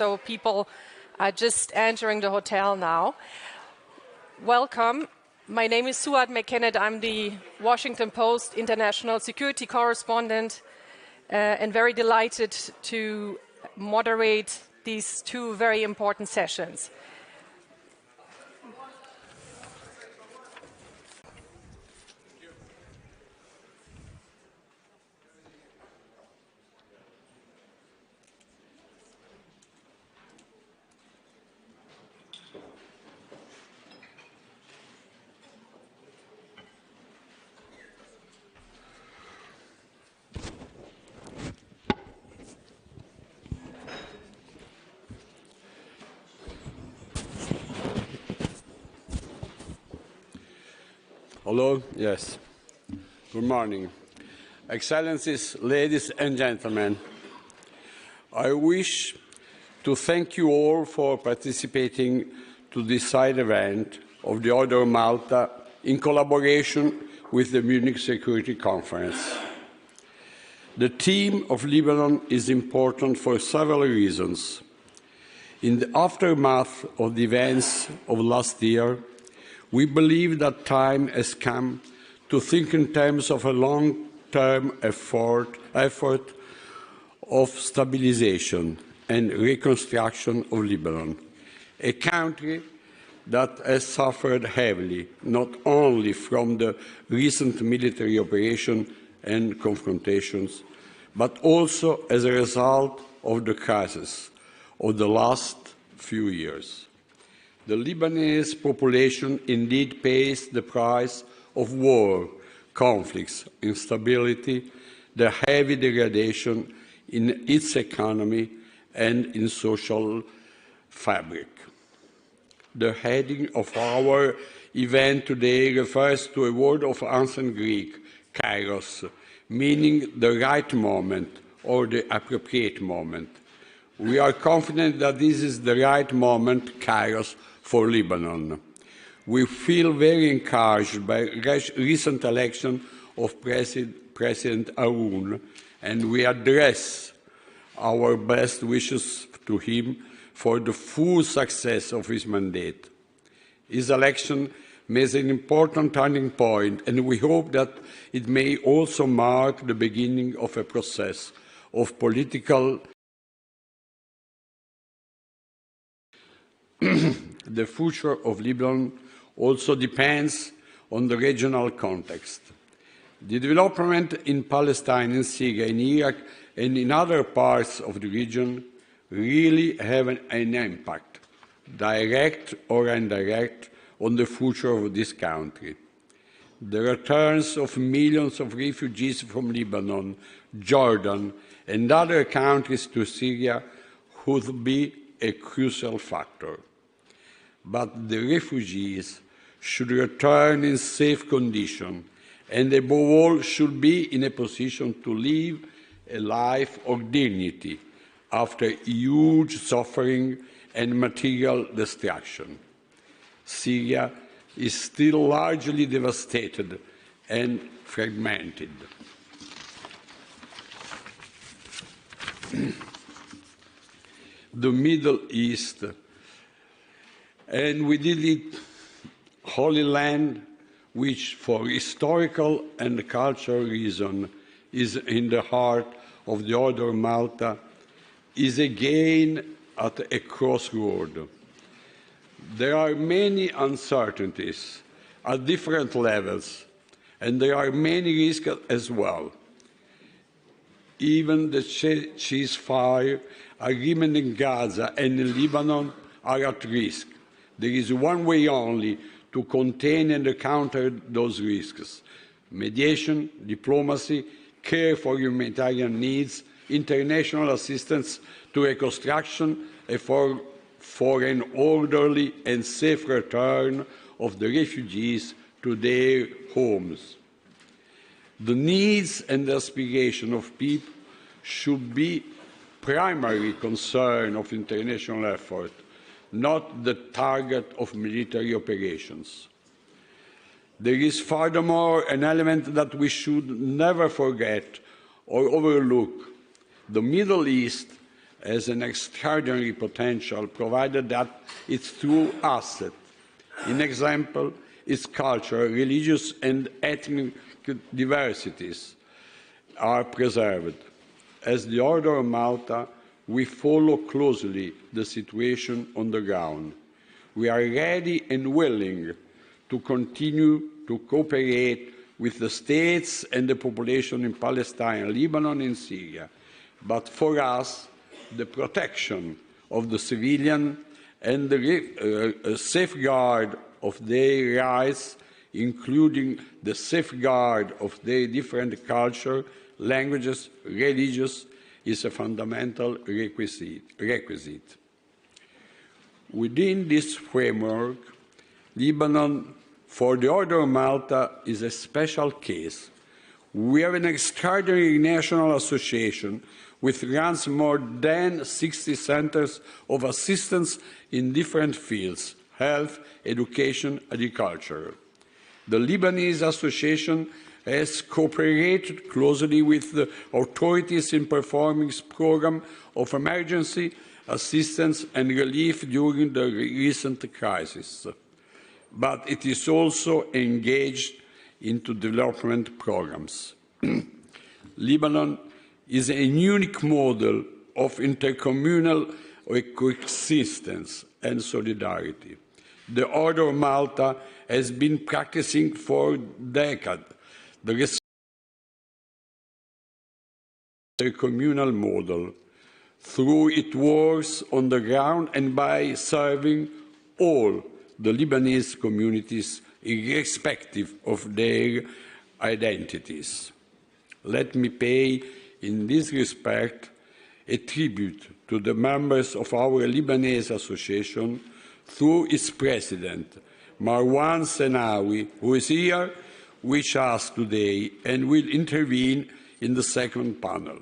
So people are just entering the hotel now. Welcome. My name is Suad McKennett. I'm the Washington Post international security correspondent and very delighted to moderate these two very important sessions. Hello, yes. Good morning. Excellencies, ladies and gentlemen, I wish to thank you all for participating to this side event of the Order of Malta in collaboration with the Munich Security Conference. The theme of Lebanon is important for several reasons. In the aftermath of the events of last year, we believe that time has come to think in terms of a long-term effort of stabilization and reconstruction of Lebanon, a country that has suffered heavily, not only from the recent military operation and confrontations, but also as a result of the crisis of the last few years. The Lebanese population indeed pays the price of war, conflicts, instability, the heavy degradation in its economy and in social fabric. The heading of our event today refers to a word of ancient Greek, Kairos, meaning the right moment or the appropriate moment. We are confident that this is the right moment, Kairos, for Lebanon. We feel very encouraged by recent election of President Aoun, and we address our best wishes to him for the full success of his mandate. His election is an important turning point, and we hope that it may also mark the beginning of a process of political The future of Lebanon also depends on the regional context. The development in Palestine, in Syria, in Iraq, and in other parts of the region really have an impact, direct or indirect, on the future of this country. The returns of millions of refugees from Lebanon, Jordan, and other countries to Syria would be a crucial factor. But the refugees should return in safe condition and above all should be in a position to live a life of dignity after huge suffering and material destruction. Syria is still largely devastated and fragmented. The Middle East, and we did it Holy Land, which for historical and cultural reason is in the heart of the Order of Malta, is again at a crossroad. There are many uncertainties at different levels, and there are many risks as well. Even the ceasefire agreement in Gaza and in Lebanon are at risk. There is one way only to contain and counter those risks: mediation, diplomacy, care for humanitarian needs, international assistance to reconstruction, and for an orderly and safe return of the refugees to their homes. The needs and aspirations of people should be primary concern of international effort, not the target of military operations. There is furthermore an element that we should never forget or overlook. The Middle East has an extraordinary potential, provided that its true asset, in example, its culture, religious and ethnic diversities, are preserved. As the Order of Malta, we follow closely the situation on the ground. We are ready and willing to continue to cooperate with the states and the population in Palestine, Lebanon and Syria. But for us, the protection of the civilian and the safeguard of their rights, including the safeguard of their different culture, languages, religions, is a fundamental requisite. Within this framework, Lebanon, for the Order of Malta, is a special case. We have an extraordinary national association which runs more than 60 centers of assistance in different fields: health, education, agriculture. The Lebanese Association has cooperated closely with the authorities in performing its program of emergency assistance and relief during the recent crisis. But it is also engaged into development programs. Lebanon is a unique model of intercommunal coexistence and solidarity. The Order of Malta has been practicing for decades the communal model through its works on the ground and by serving all the Lebanese communities irrespective of their identities. Let me pay in this respect a tribute to the members of our Lebanese Association through its president, Marwan Senawi, who is here with us today and will intervene in the second panel.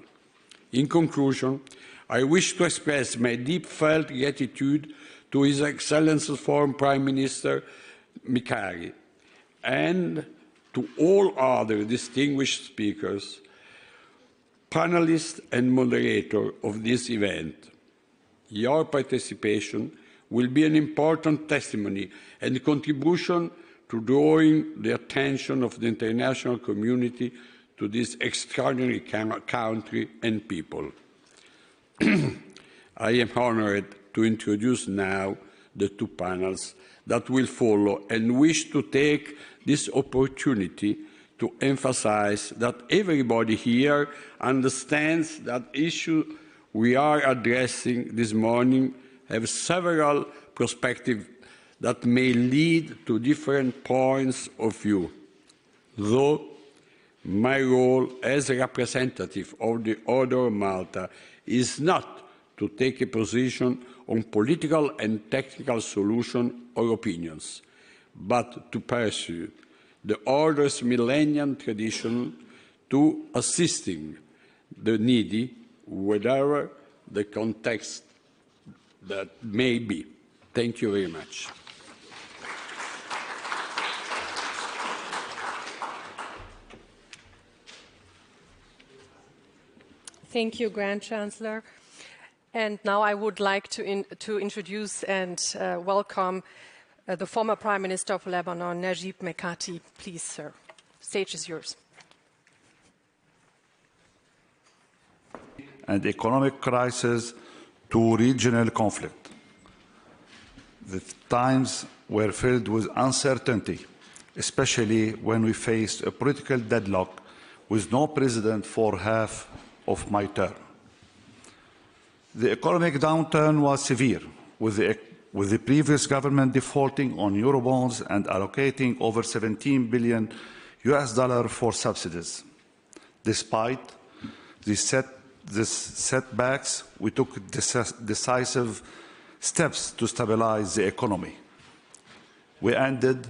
In conclusion, I wish to express my deep-felt gratitude to His Excellency former Prime Minister Mikati and to all other distinguished speakers, panelists and moderators of this event. Your participation will be an important testimony and contribution to drawing the attention of the international community to this extraordinary country and people. I am honored to introduce now the two panels that will follow and wish to take this opportunity to emphasize that everybody here understands that issues we are addressing this morning have several perspectives that may lead to different points of view. Though my role as a representative of the Order of Malta is not to take a position on political and technical solutions or opinions, but to pursue the Order's millennium tradition to assisting the needy, whatever the context that may be. Thank you very much. Thank you, Grand Chancellor. And now I would like to introduce and welcome the former Prime Minister of Lebanon, Najib Mikati. Please, sir, the stage is yours. And economic crisis to regional conflict. The times were filled with uncertainty, especially when we faced a political deadlock with no president for half of my term. The economic downturn was severe, with the previous government defaulting on Eurobonds and allocating over $17 billion for subsidies. Despite these setbacks, we took decisive steps to stabilize the economy. We ended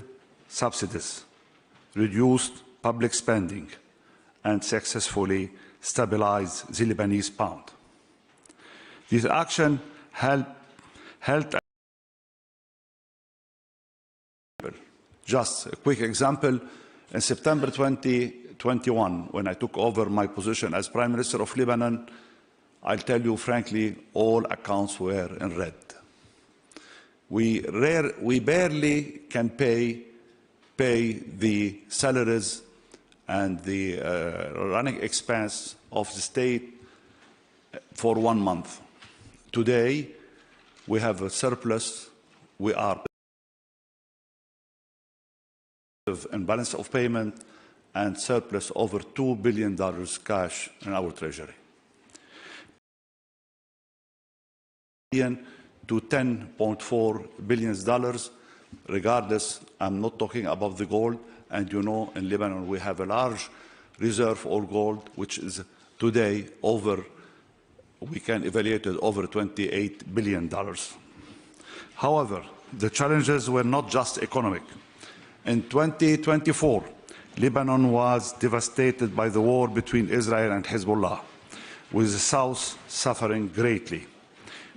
subsidies, reduced public spending, and successfully stabilized the Lebanese pound. This action helped. Just a quick example, in September 2021, when I took over my position as Prime Minister of Lebanon, I'll tell you frankly, all accounts were in red. We barely can pay the salaries and the running expense of the state for 1 month. Today, we have a surplus. We are in balance of payment and surplus over $2 billion cash in our treasury. To $10.4 billion, regardless, I'm not talking about the gold, and you know in Lebanon we have a large reserve of gold, which is today we can evaluate it over $28 billion. However, the challenges were not just economic. In 2024, Lebanon was devastated by the war between Israel and Hezbollah, with the South suffering greatly.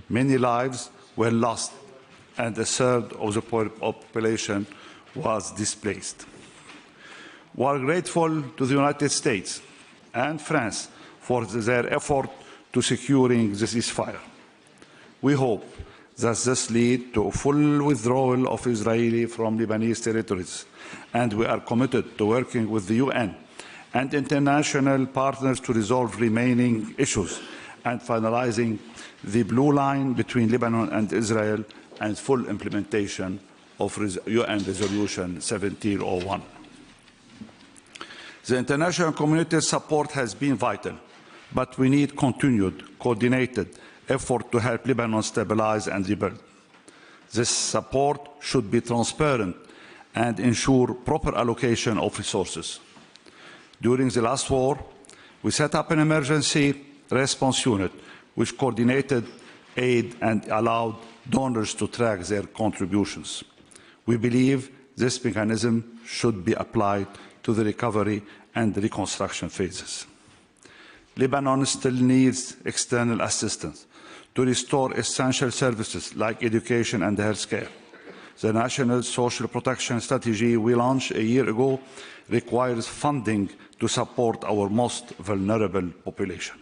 Many lives were lost, and a third of the population was displaced. We are grateful to the United States and France for their effort to securing the ceasefire. We hope that this leads to a full withdrawal of Israel from Lebanese territories, and we are committed to working with the UN and international partners to resolve remaining issues and finalizing the blue line between Lebanon and Israel and full implementation of UN Resolution 1701. The international community's support has been vital, but we need continued, coordinated effort to help Lebanon stabilize and rebuild. This support should be transparent and ensure proper allocation of resources. During the last war, we set up an emergency response unit which coordinated aid and allowed donors to track their contributions. We believe this mechanism should be applied to the recovery and reconstruction phases. Lebanon still needs external assistance to restore essential services like education and healthcare. The National Social Protection Strategy we launched a year ago requires funding to support our most vulnerable population.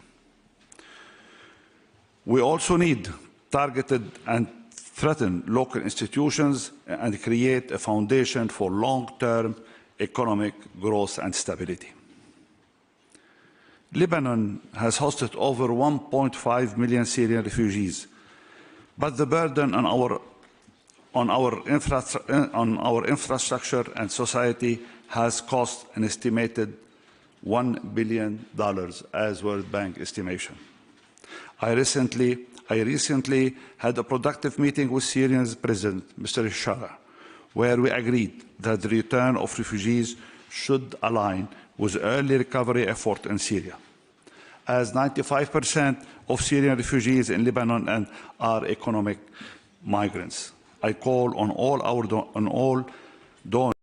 We also need targeted and threaten local institutions and create a foundation for long-term economic growth and stability. Lebanon has hosted over 1.5 million Syrian refugees, but the burden on our infrastructure and society has cost an estimated $1 billion as World Bank estimation. I recently had a productive meeting with Syria's President, Mr. Shara, where we agreed that the return of refugees should align with early recovery effort in Syria. As 95% of Syrian refugees in Lebanon are economic migrants, I call on all donors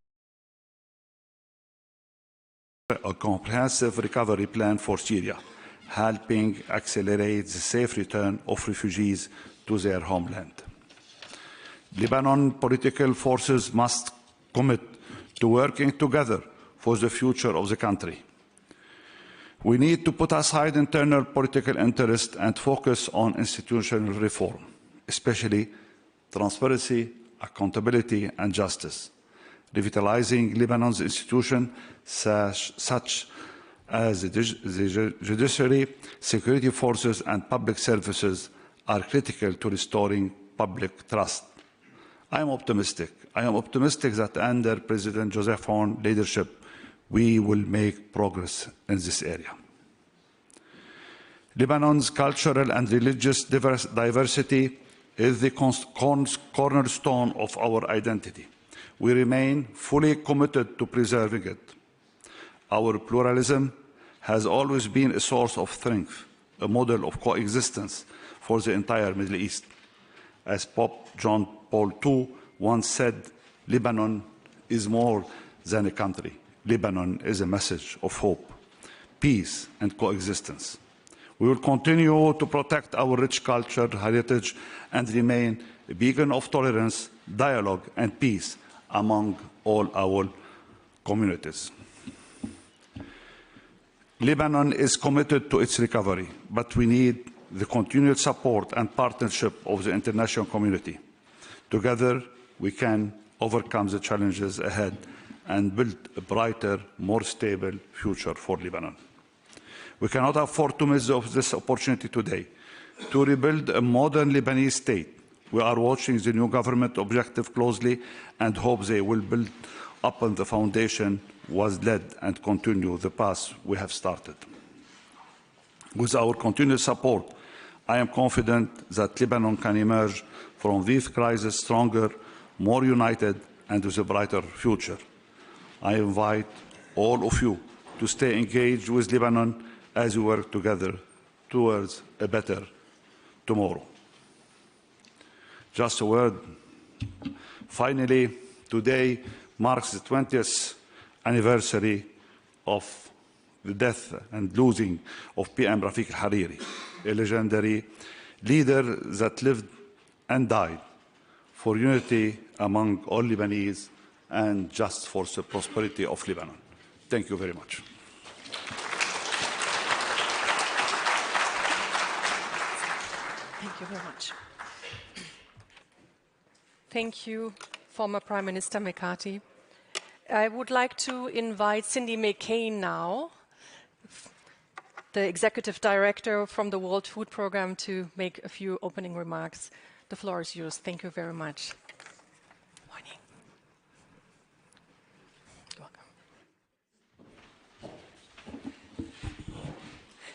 a comprehensive recovery plan for Syria, helping accelerate the safe return of refugees to their homeland. Lebanon political forces must commit to working together for the future of the country. We need to put aside internal political interest and focus on institutional reform, especially transparency, accountability, and justice. Revitalizing Lebanon's institutions such as the judiciary, security forces, and public services are critical to restoring public trust. I am optimistic. I am optimistic that under President Joseph Aoun's leadership, we will make progress in this area. Lebanon's cultural and religious diversity is the cornerstone of our identity. We remain fully committed to preserving it. Our pluralism has always been a source of strength, a model of coexistence for the entire Middle East. As Pope John Paul II once said, Lebanon is more than a country. Lebanon is a message of hope, peace, and coexistence. We will continue to protect our rich culture, heritage, and remain a beacon of tolerance, dialogue, and peace among all our communities. Lebanon is committed to its recovery, but we need the continued support and partnership of the international community. Together, we can overcome the challenges ahead and build a brighter, more stable future for Lebanon. We cannot afford to miss this opportunity today to rebuild a modern Lebanese state. We are watching the new government objective closely and hope they will build upon the foundation was led and continue the path we have started. With our continued support, I am confident that Lebanon can emerge from this crisis stronger, more united, and with a brighter future. I invite all of you to stay engaged with Lebanon as we work together towards a better tomorrow. Just a word. Finally, today marks the 20th anniversary of the death and losing of PM Rafiq al-Hariri, a legendary leader that lived and died for unity among all Lebanese and just for the prosperity of Lebanon. Thank you very much. Thank you very much. Thank you, former Prime Minister Mikati. I would like to invite Cindy McCain now, the Executive Director from the World Food Programme, to make a few opening remarks. The floor is yours. Thank you very much. Morning. Welcome.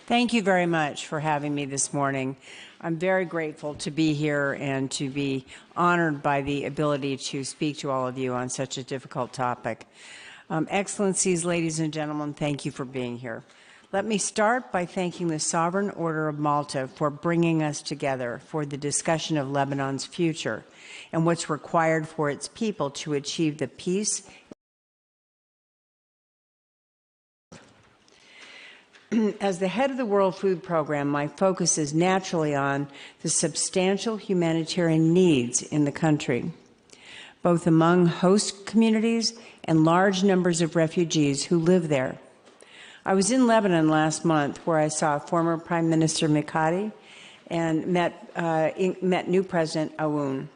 Thank you very much for having me this morning. I'm very grateful to be here and to be honored by the ability to speak to all of you on such a difficult topic. Excellencies, ladies and gentlemen, thank you for being here. Let me start by thanking the Sovereign Order of Malta for bringing us together for the discussion of Lebanon's future and what's required for its people to achieve the peace. As the head of the World Food Programme, my focus is naturally on the substantial humanitarian needs in the country, both among host communities and large numbers of refugees who live there. I was in Lebanon last month, where I saw former Prime Minister Mikati and met new President Aoun.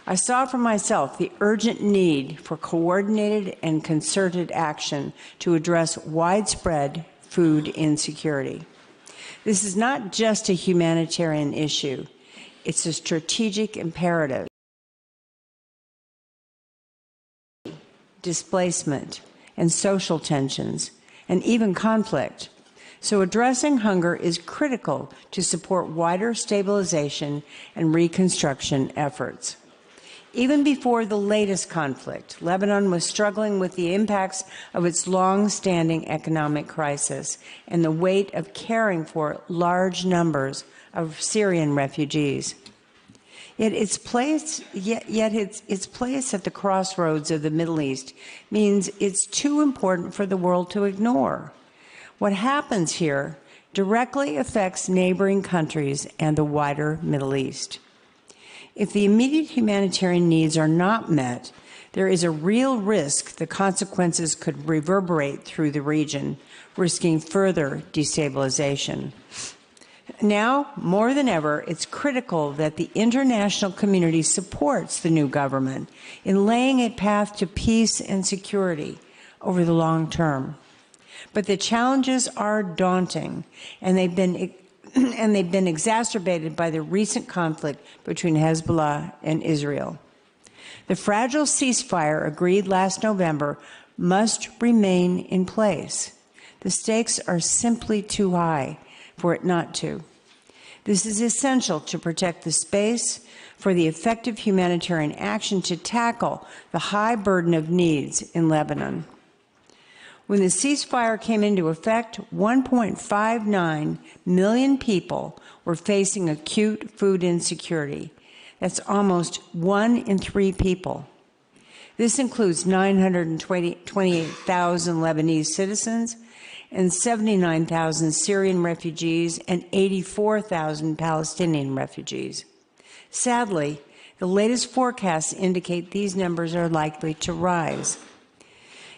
I saw for myself the urgent need for coordinated and concerted action to address widespread food insecurity. This is not just a humanitarian issue, it's a strategic imperative. Displacement and social tensions and even conflict. So addressing hunger is critical to support wider stabilization and reconstruction efforts. Even before the latest conflict, Lebanon was struggling with the impacts of its long-standing economic crisis and the weight of caring for large numbers of Syrian refugees. Yet its place at the crossroads of the Middle East means it's too important for the world to ignore. What happens here directly affects neighboring countries and the wider Middle East. If the immediate humanitarian needs are not met, there is a real risk the consequences could reverberate through the region, risking further destabilization. Now, more than ever, it's critical that the international community supports the new government in laying a path to peace and security over the long term. But the challenges are daunting, and they've been exacerbated by the recent conflict between Hezbollah and Israel. The fragile ceasefire agreed last November must remain in place. The stakes are simply too high for it not to. This is essential to protect the space for the effective humanitarian action to tackle the high burden of needs in Lebanon. When the ceasefire came into effect, 1.59 million people were facing acute food insecurity. That's almost 1 in 3 people. This includes 928,000 Lebanese citizens and 79,000 Syrian refugees and 84,000 Palestinian refugees. Sadly, the latest forecasts indicate these numbers are likely to rise.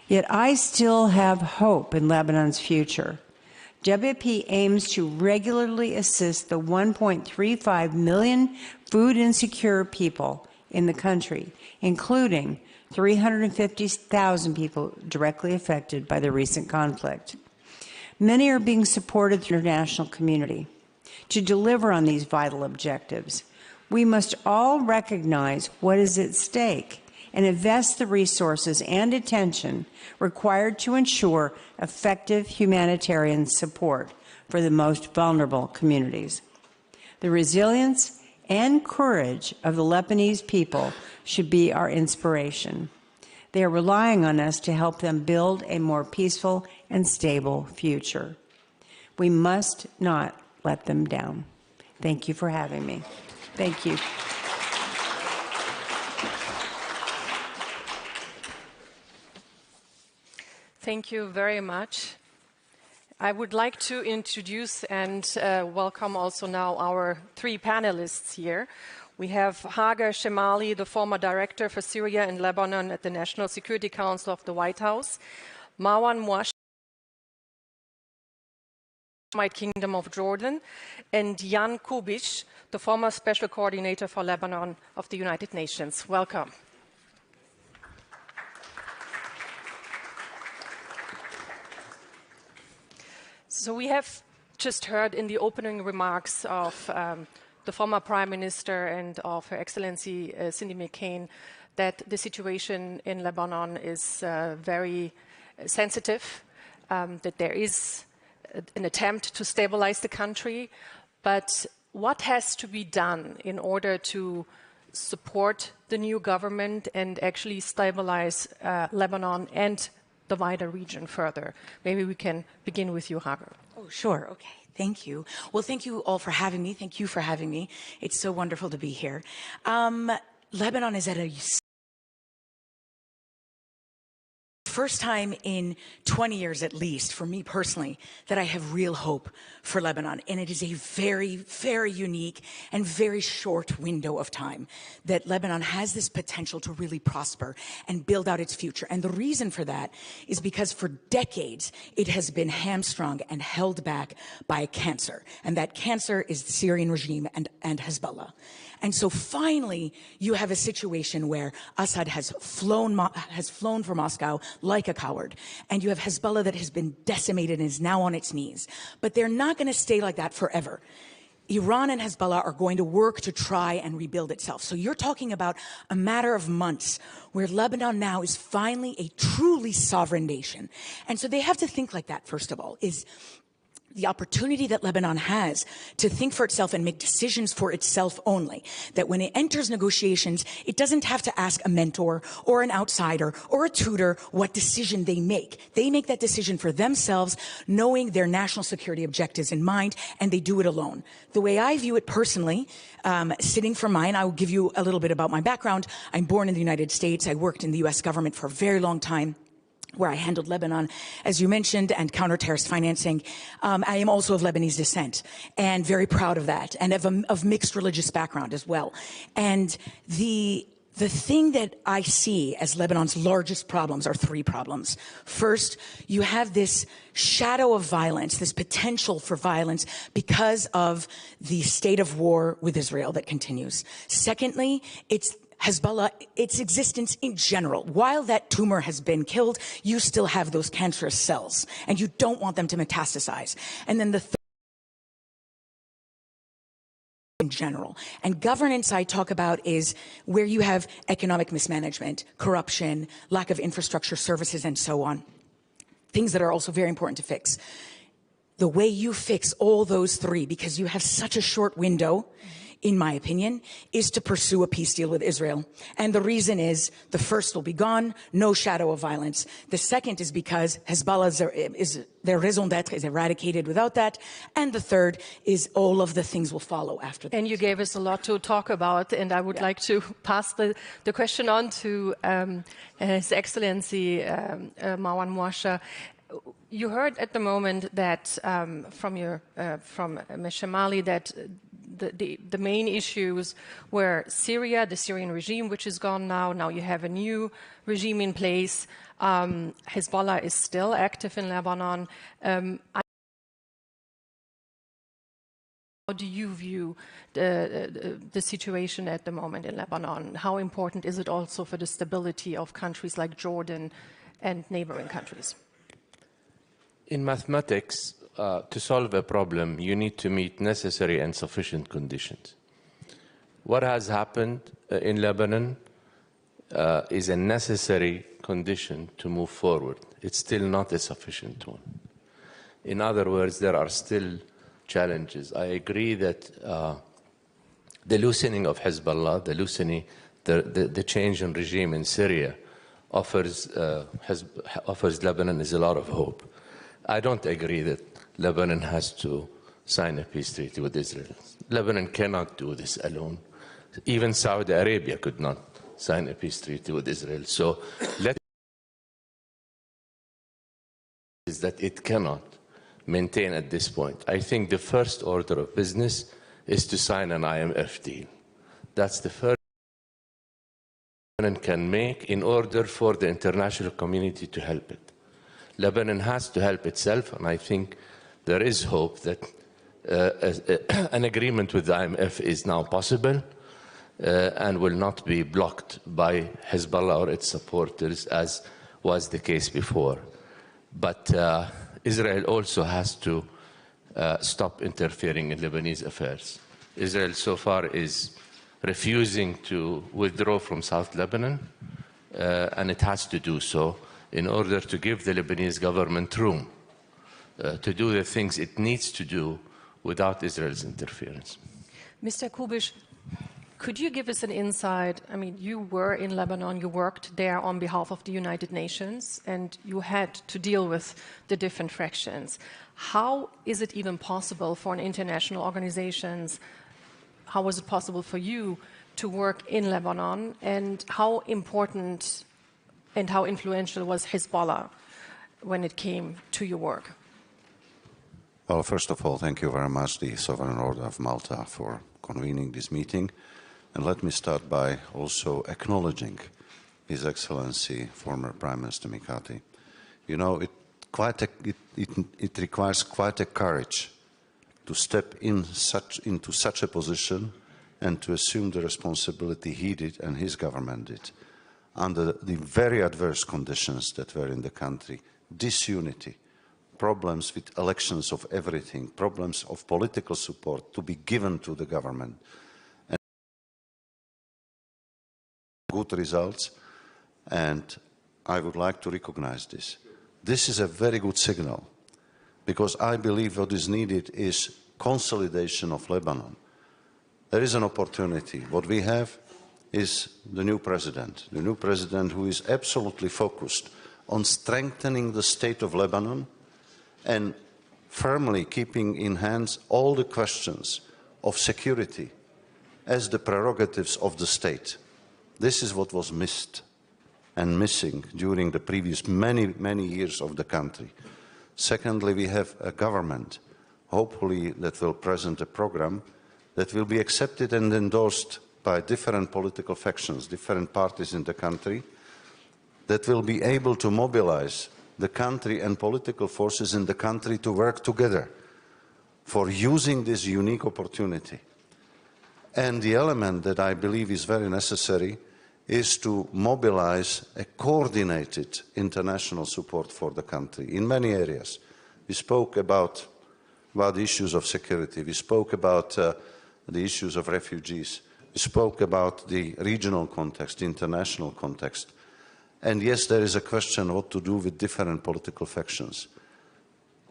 Yet I still have hope in Lebanon's future. WFP aims to regularly assist the 1.35 million food insecure people in the country, including 350,000 people directly affected by the recent conflict. Many are being supported through the international community. To deliver on these vital objectives, we must all recognize what is at stake and invest the resources and attention required to ensure effective humanitarian support for the most vulnerable communities. The resilience and courage of the Lebanese people should be our inspiration. They are relying on us to help them build a more peaceful and stable future. We must not let them down. Thank you for having me. Thank you. Thank you very much. I would like to introduce and welcome also now our three panelists here. We have Hagar Shemali, the former director for Syria and Lebanon at the National Security Council of the White House, Marwan Mouash, Kingdom of Jordan, and Jan Kubic, the former Special Coordinator for Lebanon of the United Nations. Welcome. So we have just heard in the opening remarks of the former Prime Minister and of Her Excellency Cindy McCain that the situation in Lebanon is very sensitive, that there is an attempt to stabilize the country, but what has to be done in order to support the new government and actually stabilize Lebanon and the wider region further? Maybe we can begin with you, Hagar. Oh, sure. Okay. Thank you. Well, thank you all for having me. Thank you for having me. It's so wonderful to be here. Lebanon is at a first time in 20 years at least, for me personally, that I have real hope for Lebanon. And it is a very, very unique and very short window of time that Lebanon has this potential to really prosper and build out its future. And the reason for that is because for decades, it has been hamstrung and held back by a cancer. And that cancer is the Syrian regime and Hezbollah. And so finally, you have a situation where Assad has flown for Moscow like a coward. And you have Hezbollah that has been decimated and is now on its knees. But they're not going to stay like that forever. Iran and Hezbollah are going to work to try and rebuild itself. So you're talking about a matter of months where Lebanon now is finally a truly sovereign nation. And so they have to think like that, first of all, is the opportunity that Lebanon has to think for itself and make decisions for itself only. That when it enters negotiations, it doesn't have to ask a mentor or an outsider or a tutor what decision they make. They make that decision for themselves, knowing their national security objectives in mind, and they do it alone. The way I view it personally, sitting for mine, I will give you a little bit about my background. I'm born in the United States. I worked in the U.S. government for a very long time, where I handled Lebanon, as you mentioned, and counter-terrorist financing. I am also of Lebanese descent, and very proud of that, and of mixed religious background as well. And the thing that I see as Lebanon's largest problems are three problems. First, you have this shadow of violence, this potential for violence because of the state of war with Israel that continues. Secondly, it's Hezbollah, its existence in general. While that tumor has been killed, you still have those cancerous cells, and you don't want them to metastasize. And then the third, in general. And governance I talk about is where you have economic mismanagement, corruption, lack of infrastructure services, and so on. Things that are also very important to fix. The way you fix all those three, because you have such a short window, in my opinion, is to pursue a peace deal with Israel. And the reason is the first will be gone, no shadow of violence. The second is because Hezbollah's their raison d'etre is eradicated without that. And the third is all of the things will follow after that. And you gave us a lot to talk about, and I would like to pass the question on to His Excellency Marwan Mouash. You heard at the moment that from Ms. Shemali that the main issues were Syria, the Syrian regime, which is gone now. Now you have a new regime in place. Hezbollah is still active in Lebanon. How do you view the situation at the moment in Lebanon? How important is it also for the stability of countries like Jordan and neighboring countries? In mathematics, to solve a problem, you need to meet necessary and sufficient conditions. What has happened in Lebanon is a necessary condition to move forward. It's still not a sufficient one. In other words, there are still challenges. I agree that the loosening of Hezbollah, the change in regime in Syria offers Lebanon is a lot of hope. I don't agree that Lebanon has to sign a peace treaty with Israel. Lebanon cannot do this alone. Even Saudi Arabia could not sign a peace treaty with Israel. So is that it cannot maintain at this point. I think the first order of business is to sign an IMF deal. That's the first Lebanon can make in order for the international community to help it. Lebanon has to help itself, and I think there is hope that an agreement with the IMF is now possible and will not be blocked by Hezbollah or its supporters, as was the case before. But Israel also has to stop interfering in Lebanese affairs. Israel so far is refusing to withdraw from South Lebanon, and it has to do so in order to give the Lebanese government room to do the things it needs to do without Israel's interference. Mr. Kubish, could you give us an insight? I mean, you were in Lebanon, you worked there on behalf of the United Nations, and you had to deal with the different fractions. How is it even possible for an international organization? How was it possible for you to work in Lebanon, and how important and how influential was Hezbollah when it came to your work? Well, first of all, thank you very much, the Sovereign Order of Malta, for convening this meeting. And let me start by also acknowledging His Excellency, former Prime Minister Mikati. You know, it requires quite a courage to step into such a position and to assume the responsibility he did and his government did under the very adverse conditions that were in the country. Disunity, problems with elections of everything, problems of political support to be given to the government. And good results, and I would like to recognize this. This is a very good signal, because I believe what is needed is consolidation of Lebanon. There is an opportunity. What we have is the new president who is absolutely focused on strengthening the state of Lebanon and firmly keeping in hands all the questions of security as the prerogatives of the state. This is what was missed and missing during the previous many years of the country. Secondly, we have a government, hopefully, that will present a program that will be accepted and endorsed by different political factions, different parties in the country, that will be able to mobilize the country and political forces in the country to work together for using this unique opportunity. And the element that I believe is very necessary is to mobilize a coordinated international support for the country in many areas. We spoke about the issues of security. We spoke about the issues of refugees. We spoke about the regional context, the international context. And yes, there is a question what to do with different political factions.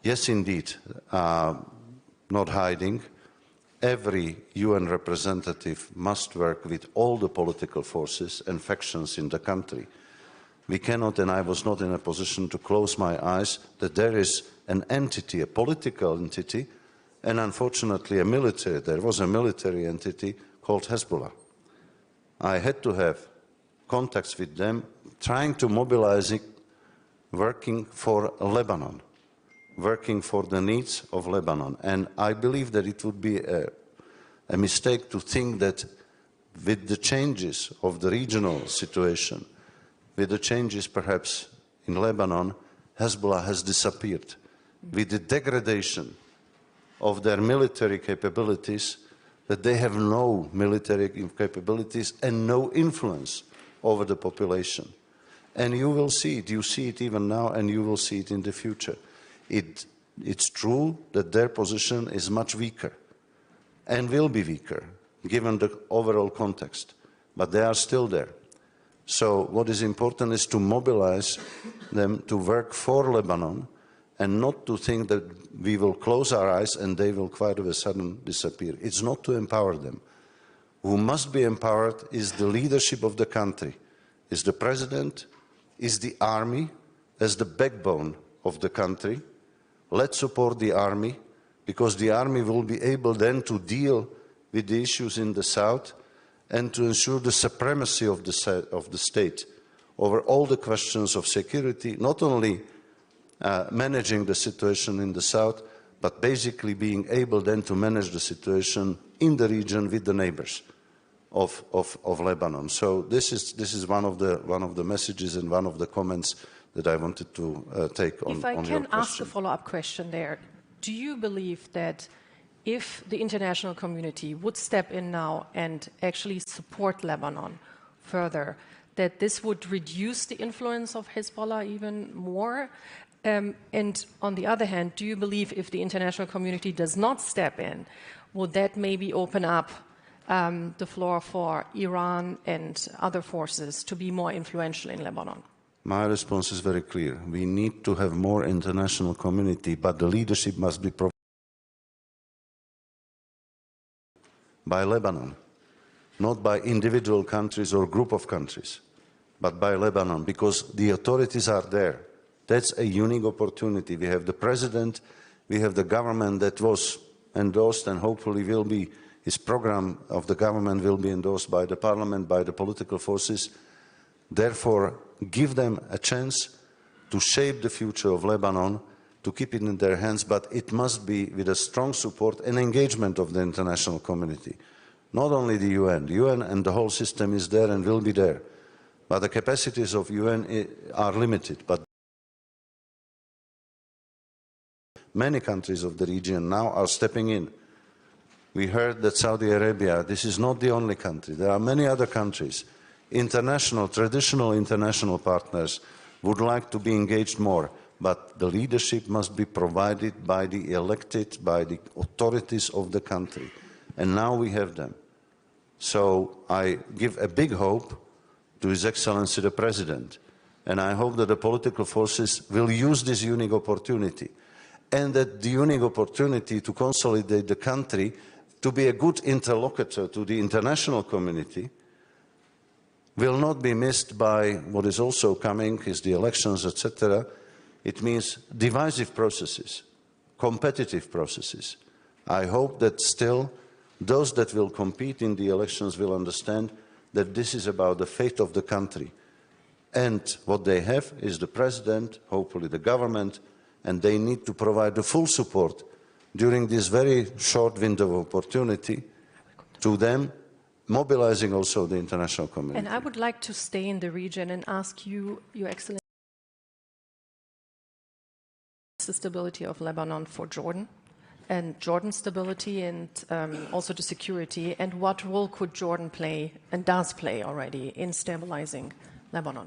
Yes, indeed, not hiding, every UN representative must work with all the political forces and factions in the country. We cannot, and I was not in a position to close my eyes, that there is an entity, a political entity, and unfortunately a military. There was a military entity called Hezbollah. I had to have contacts with them, trying to mobilize it, working for Lebanon, working for the needs of Lebanon. And I believe that it would be a mistake to think that with the changes of the regional situation, with the changes perhaps in Lebanon, Hezbollah has disappeared. With the degradation of their military capabilities, that they have no military capabilities and no influence over the population. And you will see it. You see it even now, and you will see it in the future. It's true that their position is much weaker and will be weaker, given the overall context. But they are still there. So what is important is to mobilize them to work for Lebanon and not to think that we will close our eyes and they will quite of a sudden disappear. It's not to empower them. Who must be empowered is the leadership of the country, is the president, is the army as the backbone of the country. Let's support the army, because the army will be able then to deal with the issues in the south and to ensure the supremacy of the state over all the questions of security, not only managing the situation in the south, but basically being able then to manage the situation in the region with the neighbors of Lebanon. So this is one of the messages and one of the comments that I wanted to take on your question. If I can ask a follow-up question there, do you believe that if the international community would step in now and actually support Lebanon further, that this would reduce the influence of Hezbollah even more? And on the other hand, do you believe if the international community does not step in, would that maybe open up the floor for Iran and other forces to be more influential in Lebanon? My response is very clear. We need to have more international community, but the leadership must be provided by Lebanon, not by individual countries or group of countries, but by Lebanon, because the authorities are there. That's a unique opportunity. We have the president, we have the government that was endorsed and hopefully will be, his program of the government will be endorsed by the parliament, by the political forces. Therefore, give them a chance to shape the future of Lebanon, to keep it in their hands, but it must be with a strong support and engagement of the international community. Not only the UN and the whole system is there and will be there, but the capacities of UN are limited. But many countries of the region now are stepping in. We heard that Saudi Arabia, this is not the only country. There are many other countries. Traditional international partners would like to be engaged more, but the leadership must be provided by the elected, by the authorities of the country. And now we have them. So I give a big hope to His Excellency the President, and I hope that the political forces will use this unique opportunity, and that the unique opportunity to consolidate the country, to be a good interlocutor to the international community, will not be missed by what is also coming, is the elections, etc. It means divisive processes, competitive processes. I hope that still those that will compete in the elections will understand that this is about the fate of the country. And what they have is the president, hopefully the government, and they need to provide the full support during this very short window of opportunity to them, mobilizing also the international community. And I would like to stay in the region and ask you, Your Excellency, the stability of Lebanon for Jordan, and Jordan's stability and also the security, and what role could Jordan play and does play already in stabilizing Lebanon?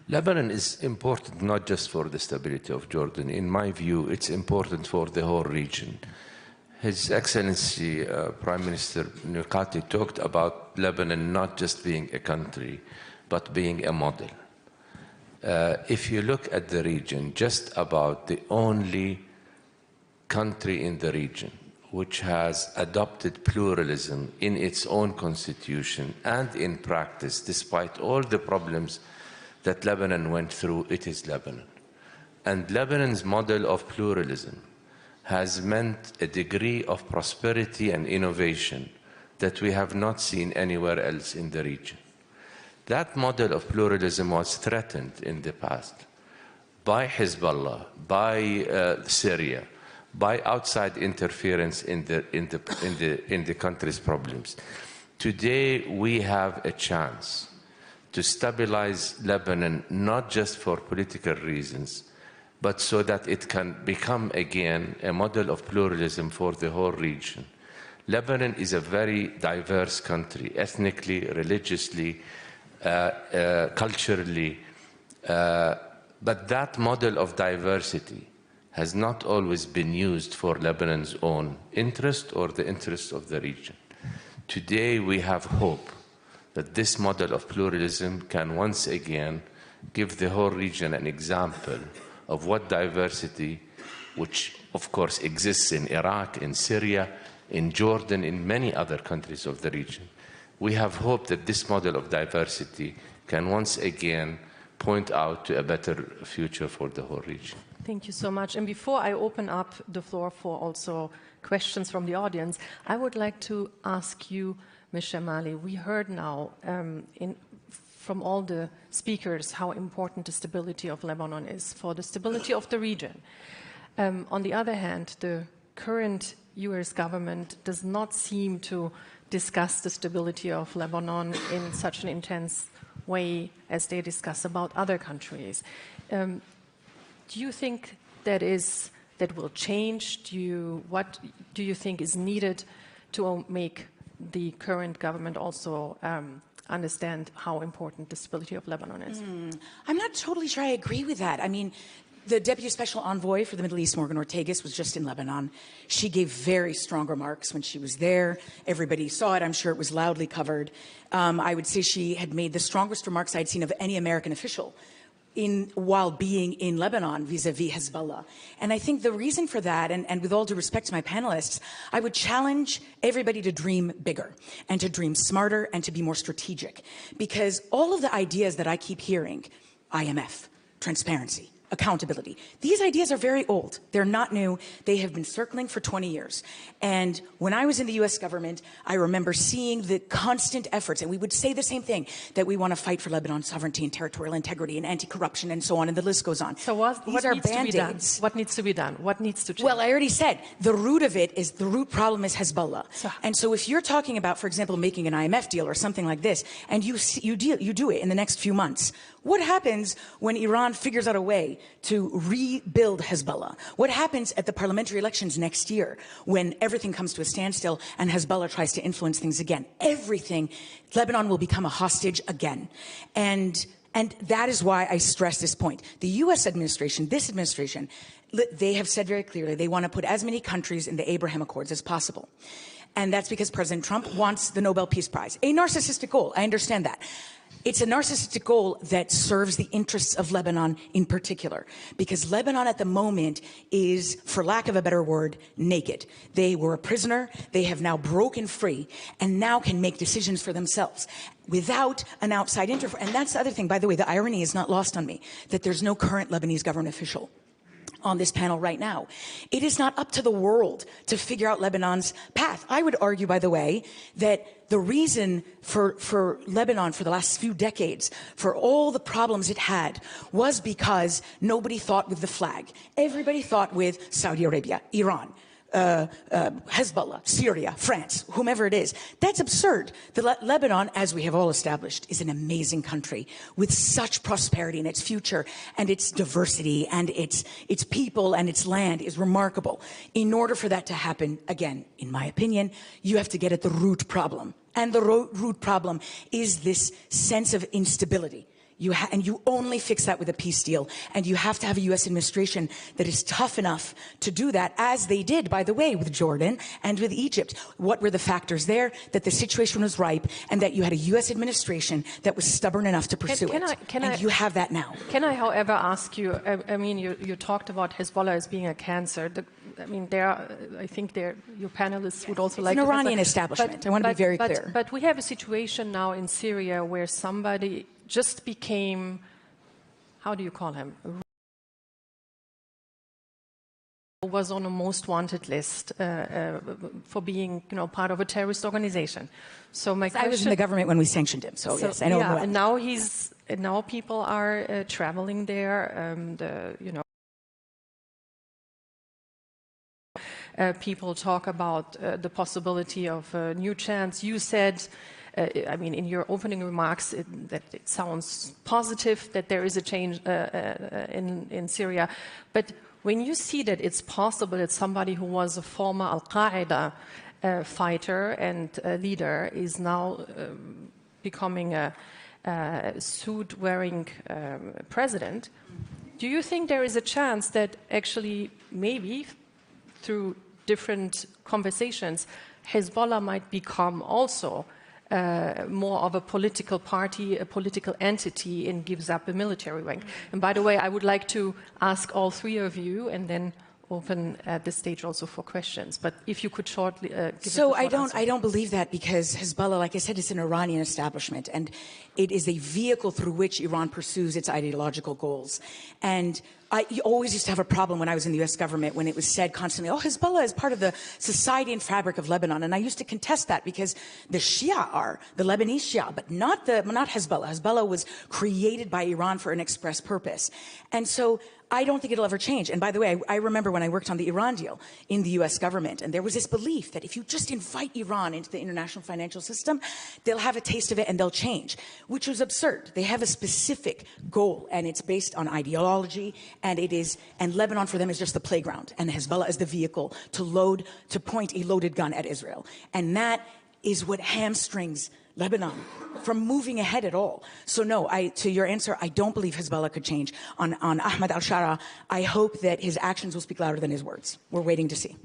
Lebanon is important not just for the stability of Jordan. In my view, it's important for the whole region. His Excellency Prime Minister Mikati talked about Lebanon not just being a country, but being a model. If you look at the region, just about the only country in the region which has adopted pluralism in its own constitution and in practice, despite all the problems that Lebanon went through, it is Lebanon. And Lebanon's model of pluralism has meant a degree of prosperity and innovation that we have not seen anywhere else in the region. That model of pluralism was threatened in the past by Hezbollah, by Syria, by outside interference in the country's problems. Today, we have a chance to stabilize Lebanon, not just for political reasons, but so that it can become again a model of pluralism for the whole region. Lebanon is a very diverse country, ethnically, religiously, culturally, but that model of diversity has not always been used for Lebanon's own interest or the interest of the region. Today we have hope that this model of pluralism can once again give the whole region an example of what diversity, which of course exists in Iraq, in Syria, in Jordan, in many other countries of the region. We have hope that this model of diversity can once again point out to a better future for the whole region. Thank you so much. And before I open up the floor for also questions from the audience, I would like to ask you, Ms. Shamali, we heard now from all the speakers how important the stability of Lebanon is for the stability of the region. On the other hand, the current US government does not seem to discuss the stability of Lebanon in such an intense way as they discuss about other countries. Do you think that will change? What do you think is needed to make the current government also understand how important the stability of Lebanon is? I'm not totally sure I agree with that. I mean, the Deputy Special Envoy for the Middle East, Morgan Ortagus, was just in Lebanon. She gave very strong remarks when she was there. Everybody saw it. I'm sure it was loudly covered. I would say she had made the strongest remarks I'd seen of any American official while being in Lebanon vis-a-vis Hezbollah. And I think the reason for that, and with all due respect to my panelists, I would challenge everybody to dream bigger and to dream smarter and to be more strategic. Because all of the ideas that I keep hearing, IMF, transparency, accountability, these ideas are very old. They're not new. They have been circling for 20 years. And when I was in the US government, I remember seeing the constant efforts, and we would say the same thing, that we want to fight for Lebanon's sovereignty and territorial integrity and anti-corruption and so on, and the list goes on. So what needs to be done? What needs to be done? What needs to change? Well, I already said, the root problem is Hezbollah. And so if you're talking about, for example, making an IMF deal or something like this, and you do it in the next few months, what happens when Iran figures out a way to rebuild Hezbollah? What happens at the parliamentary elections next year when everything comes to a standstill and Hezbollah tries to influence things again? Lebanon will become a hostage again. And that is why I stress this point. The US administration, this administration, they have said very clearly they want to put as many countries in the Abraham Accords as possible. And that's because President Trump wants the Nobel Peace Prize. A narcissistic goal, I understand that. It's a narcissistic goal that serves the interests of Lebanon in particular, because Lebanon at the moment is, for lack of a better word, naked. They were a prisoner, they have now broken free, and now can make decisions for themselves without an outside interference. And that's the other thing, by the way, the irony is not lost on me, that there's no current Lebanese government official on this panel right now. It is not up to the world to figure out Lebanon's path. I would argue, by the way, that the reason for Lebanon for the last few decades, for all the problems it had, was because nobody thought with the flag. Everybody thought with Saudi Arabia, Iran, Hezbollah, Syria, France, whomever it is. That's absurd. Lebanon, as we have all established, is an amazing country with such prosperity in its future, and its diversity and its people and its land is remarkable. In order for that to happen, again, in my opinion, you have to get at the root problem. And the root problem is this sense of instability. And you only fix that with a peace deal. And you have to have a U.S. administration that is tough enough to do that, as they did, by the way, with Jordan and with Egypt. What were the factors there? That the situation was ripe, and that you had a U.S. administration that was stubborn enough to pursue it. You have that now. Can I, however, ask you, I mean, you talked about Hezbollah as being a cancer. I think your panelists would also like to... It's an Iranian establishment. I want to be very clear. But we have a situation now in Syria where somebody just became, how do you call him? Was on a most wanted list for being, part of a terrorist organization. So my question, I was in the government when we sanctioned him, so yes, I know him well. And now people are traveling there. People talk about the possibility of a new chance. You said I mean, in your opening remarks, that it sounds positive that there is a change in Syria. But when you see that it's possible that somebody who was a former Al-Qaeda fighter and leader is now becoming a suit-wearing president, do you think there is a chance that actually maybe through different conversations, Hezbollah might become also more of a political party, a political entity, and gives up a military wing? And by the way, I would like to ask all three of you and then open the stage also for questions. But if you could shortly give So I don't believe that, because Hezbollah, like I said, is an Iranian establishment, and it is a vehicle through which Iran pursues its ideological goals. And I always used to have a problem when I was in the U.S. government when it was said constantly, oh, Hezbollah is part of the society and fabric of Lebanon. And I used to contest that, because the Shia are, the Lebanese Shia, but not Hezbollah. Hezbollah was created by Iran for an express purpose. And so I don't think it'll ever change. And by the way, I remember when I worked on the Iran deal in the U.S. government, and there was this belief that if you just invite Iran into the international financial system, they'll have a taste of it and they'll change, which was absurd. They have a specific goal, and it's based on ideology, and Lebanon for them is just the playground, and Hezbollah is the vehicle to point a loaded gun at Israel. And that is what hamstrings Lebanon from moving ahead at all. So no, to your answer, I don't believe Hezbollah could change. On Ahmed al-Shara, I hope that his actions will speak louder than his words. We're waiting to see.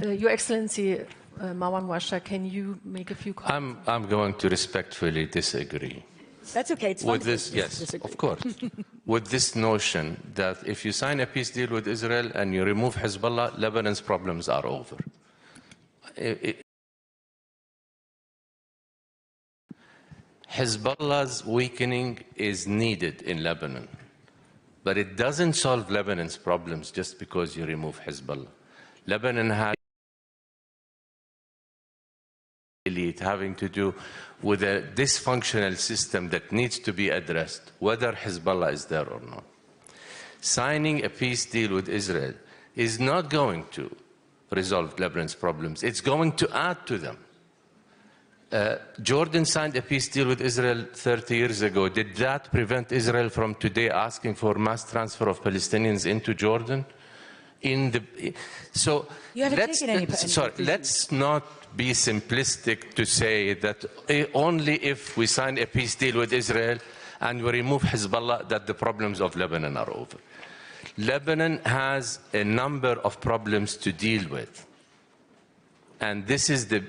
Your Excellency, Marwan Washa, can you make a few comments? I'm going to respectfully disagree. That's okay. It's with this, yes, of course. With this notion that if you sign a peace deal with Israel and you remove Hezbollah, Lebanon's problems are over. Hezbollah's weakening is needed in Lebanon, but it doesn't solve Lebanon's problems just because you remove Hezbollah. Lebanon has having to do with a dysfunctional system that needs to be addressed, whether Hezbollah is there or not. Signing a peace deal with Israel is not going to resolve Lebanon's problems. It's going to add to them. Jordan signed a peace deal with Israel 30 years ago. Did that prevent Israel from today asking for mass transfer of Palestinians into Jordan? So let's not be simplistic to say that only if we sign a peace deal with Israel and we remove Hezbollah that the problems of Lebanon are over. Lebanon has a number of problems to deal with. And this is the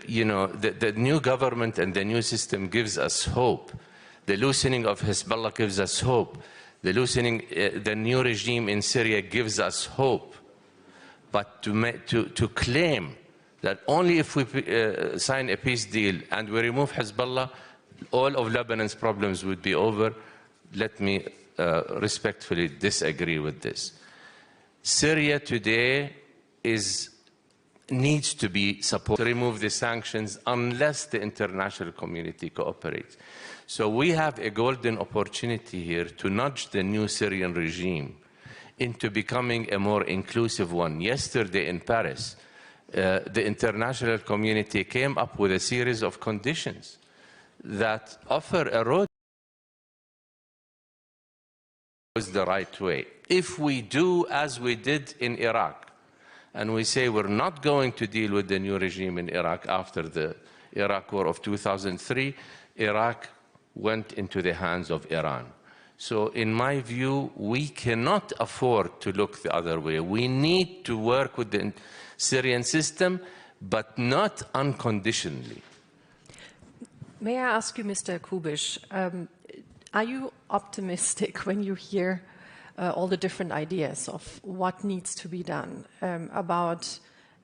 new government and the new system gives us hope. The loosening of Hezbollah gives us hope. The new regime in Syria gives us hope. But to claim that only if we sign a peace deal and we remove Hezbollah, all of Lebanon's problems would be over, let me respectfully disagree with this. Syria today needs to be supported to remove the sanctions unless the international community cooperates. So we have a golden opportunity here to nudge the new Syrian regime into becoming a more inclusive one. Yesterday in Paris, the international community came up with a series of conditions that offer a road the right way. If we do as we did in Iraq, and we say we're not going to deal with the new regime in Iraq after the Iraq War of 2003, Iraq went into the hands of Iran. So in my view, we cannot afford to look the other way. We need to work with the Syrian system, but not unconditionally. May I ask you, Mr. Kubish, are you optimistic when you hear all the different ideas of what needs to be done about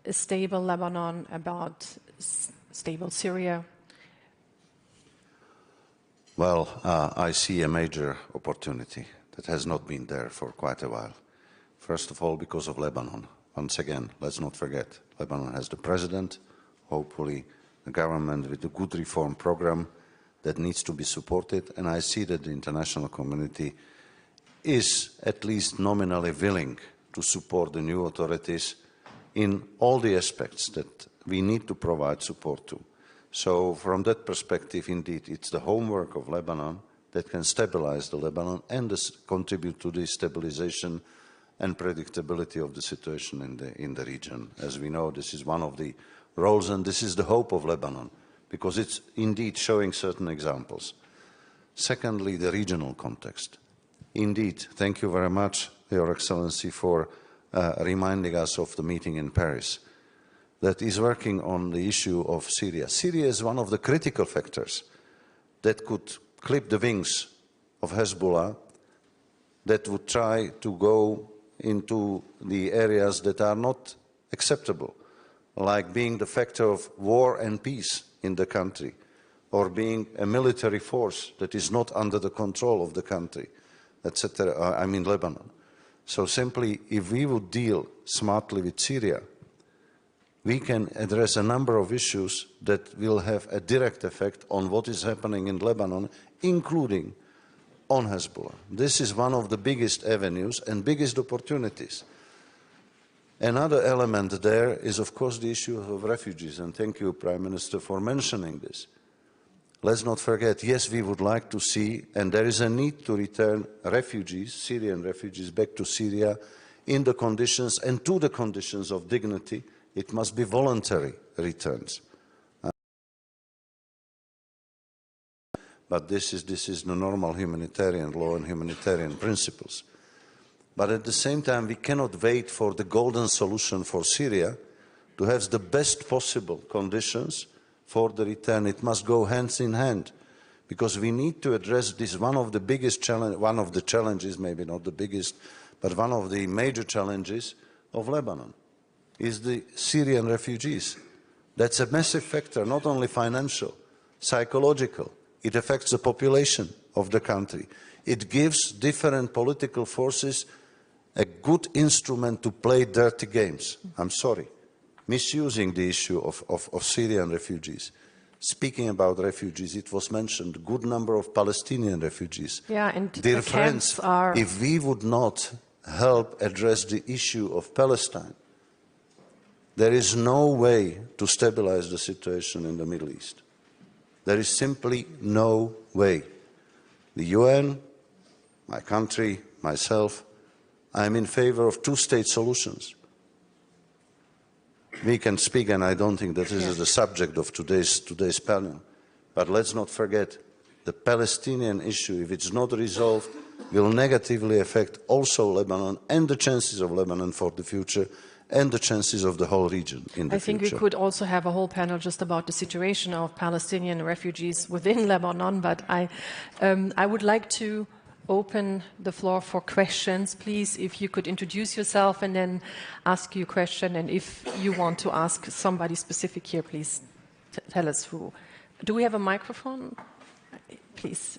a stable Lebanon, about stable Syria? Well, I see a major opportunity that has not been there for quite a while. First of all, because of Lebanon. Once again, let's not forget, Lebanon has the president, hopefully a government with a good reform program that needs to be supported, and I see that the international community is at least nominally willing to support the new authorities in all the aspects that we need to provide support to. So from that perspective, indeed, it's the homework of Lebanon that can stabilize the Lebanon and contribute to the stabilization and predictability of the situation in the region. As we know, this is one of the roles, and this is the hope of Lebanon, because it's indeed showing certain examples. Secondly, the regional context. Indeed, thank you very much, Your Excellency, for reminding us of the meeting in Paris that is working on the issue of Syria. Syria is one of the critical factors that could clip the wings of Hezbollah, that would try to go into the areas that are not acceptable, like being the factor of war and peace in the country, or being a military force that is not under the control of the country, etc. I mean Lebanon. So simply, if we would deal smartly with Syria, we can address a number of issues that will have a direct effect on what is happening in Lebanon, including on Hezbollah. This is one of the biggest avenues and biggest opportunities. Another element there is, of course, the issue of refugees, and thank you, Prime Minister, for mentioning this. Let's not forget, yes, we would like to see, and there is a need to return refugees, Syrian refugees, back to Syria in the conditions and to the conditions of dignity. It must be voluntary returns. But this is the normal humanitarian law and humanitarian principles. But at the same time, we cannot wait for the golden solution for Syria to have the best possible conditions for the return. It must go hand in hand, because we need to address this. One of the biggest one of the challenges, maybe not the biggest, but one of the major challenges of Lebanon is the Syrian refugees. That's a massive factor, not only financial, psychological. It affects the population of the country. It gives different political forces a good instrument to play dirty games. I'm sorry. Misusing the issue of Syrian refugees. Speaking about refugees, it was mentioned a good number of Palestinian refugees. Yeah, and dear friends, if we would not help address the issue of Palestine, there is no way to stabilize the situation in the Middle East. There is simply no way. The UN, my country, myself, I'm in favor of two-state solutions. We can speak, and I don't think that this is the subject of today's panel, but let's not forget the Palestinian issue, if it's not resolved, will negatively affect also Lebanon and the chances of Lebanon for the future and the chances of the whole region in the future. I think we could also have a whole panel just about the situation of Palestinian refugees within Lebanon, but I would like to open the floor for questions. Please, if you could introduce yourself and then ask your question, and if you want to ask somebody specific here, please tell us who. Do we have a microphone? Please.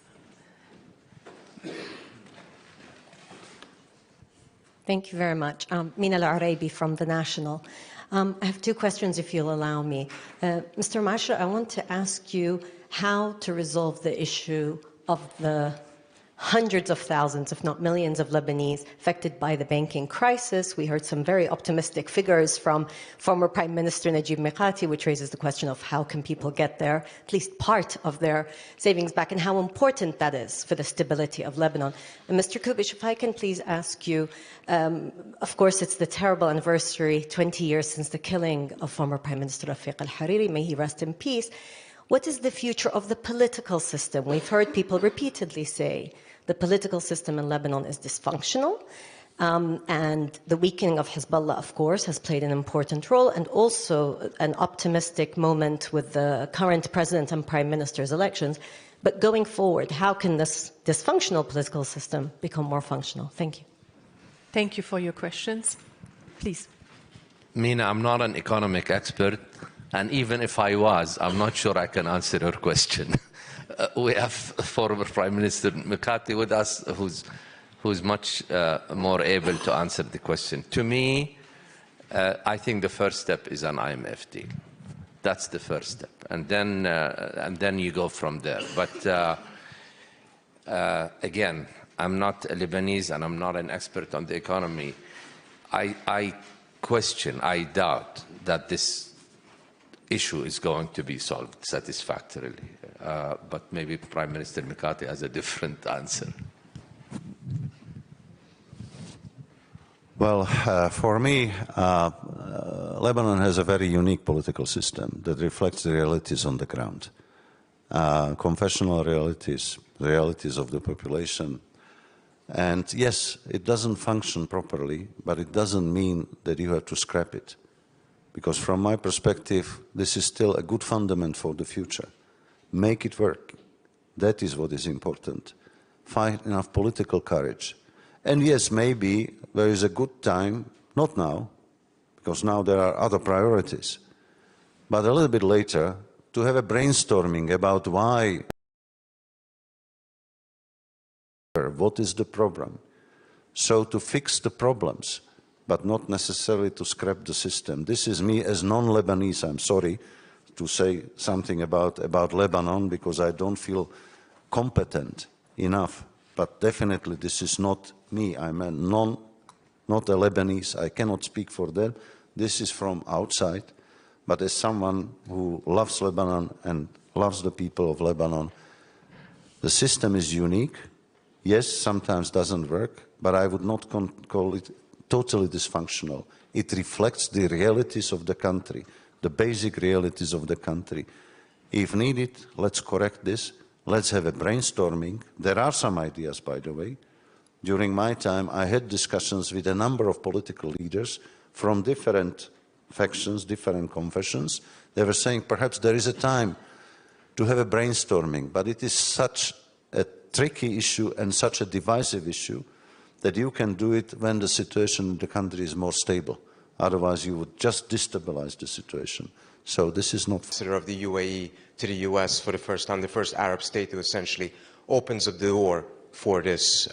Thank you very much. Mina Al-Araibi from The National. I have two questions, if you'll allow me. Mr. Mashra, I want to ask you how to resolve the issue of the hundreds of thousands, if not millions, of Lebanese affected by the banking crisis. We heard some very optimistic figures from former Prime Minister Najib Mikati, which raises the question of how can people get their, at least part of their savings back, and how important that is for the stability of Lebanon. And Mr. Kubish, if I can please ask you, of course, it's the terrible anniversary, 20 years since the killing of former Prime Minister Rafiq al-Hariri, may he rest in peace. What is the future of the political system? We've heard people repeatedly say the political system in Lebanon is dysfunctional, and the weakening of Hezbollah, of course, has played an important role, and also an optimistic moment with the current president and prime minister's elections. But going forward, how can this dysfunctional political system become more functional? Thank you. Thank you for your questions. Please. Mina, I'm not an economic expert, and even if I was, I'm not sure I can answer your question. We have former Prime Minister Mikati with us, who's much more able to answer the question. To me, I think the first step is an IMF deal. That's the first step, and then you go from there. But again, I'm not a Lebanese, and I'm not an expert on the economy. I doubt that this issue is going to be solved satisfactorily. But maybe Prime Minister Mikati has a different answer. Well, for me, Lebanon has a very unique political system that reflects the realities on the ground. Confessional realities, the realities of the population. And yes, it doesn't function properly, but it doesn't mean that you have to scrap it. Because from my perspective, this is still a good fundament for the future. Make it work. That is what is important. Find enough political courage. And yes, maybe there is a good time, not now, because now there are other priorities, but a little bit later, to have a brainstorming about why, what is the problem. So to fix the problems, but not necessarily to scrap the system. This is me as non-Lebanese. I'm sorry to say something about Lebanon because I don't feel competent enough. But definitely this is not me. I'm not a Lebanese. I cannot speak for them. This is from outside. But as someone who loves Lebanon and loves the people of Lebanon, the system is unique. Yes, sometimes doesn't work, but I would not call it totally dysfunctional. It reflects the realities of the country, the basic realities of the country. If needed, let's correct this. Let's have a brainstorming. There are some ideas, by the way. During my time, I had discussions with a number of political leaders from different factions, different confessions. They were saying perhaps there is a time to have a brainstorming, but it is such a tricky issue and such a divisive issue that you can do it when the situation in the country is more stable. Otherwise, you would just destabilize the situation. So this is not... Ambassador of the UAE to the US for the first time, the first Arab state who essentially opens up the door for this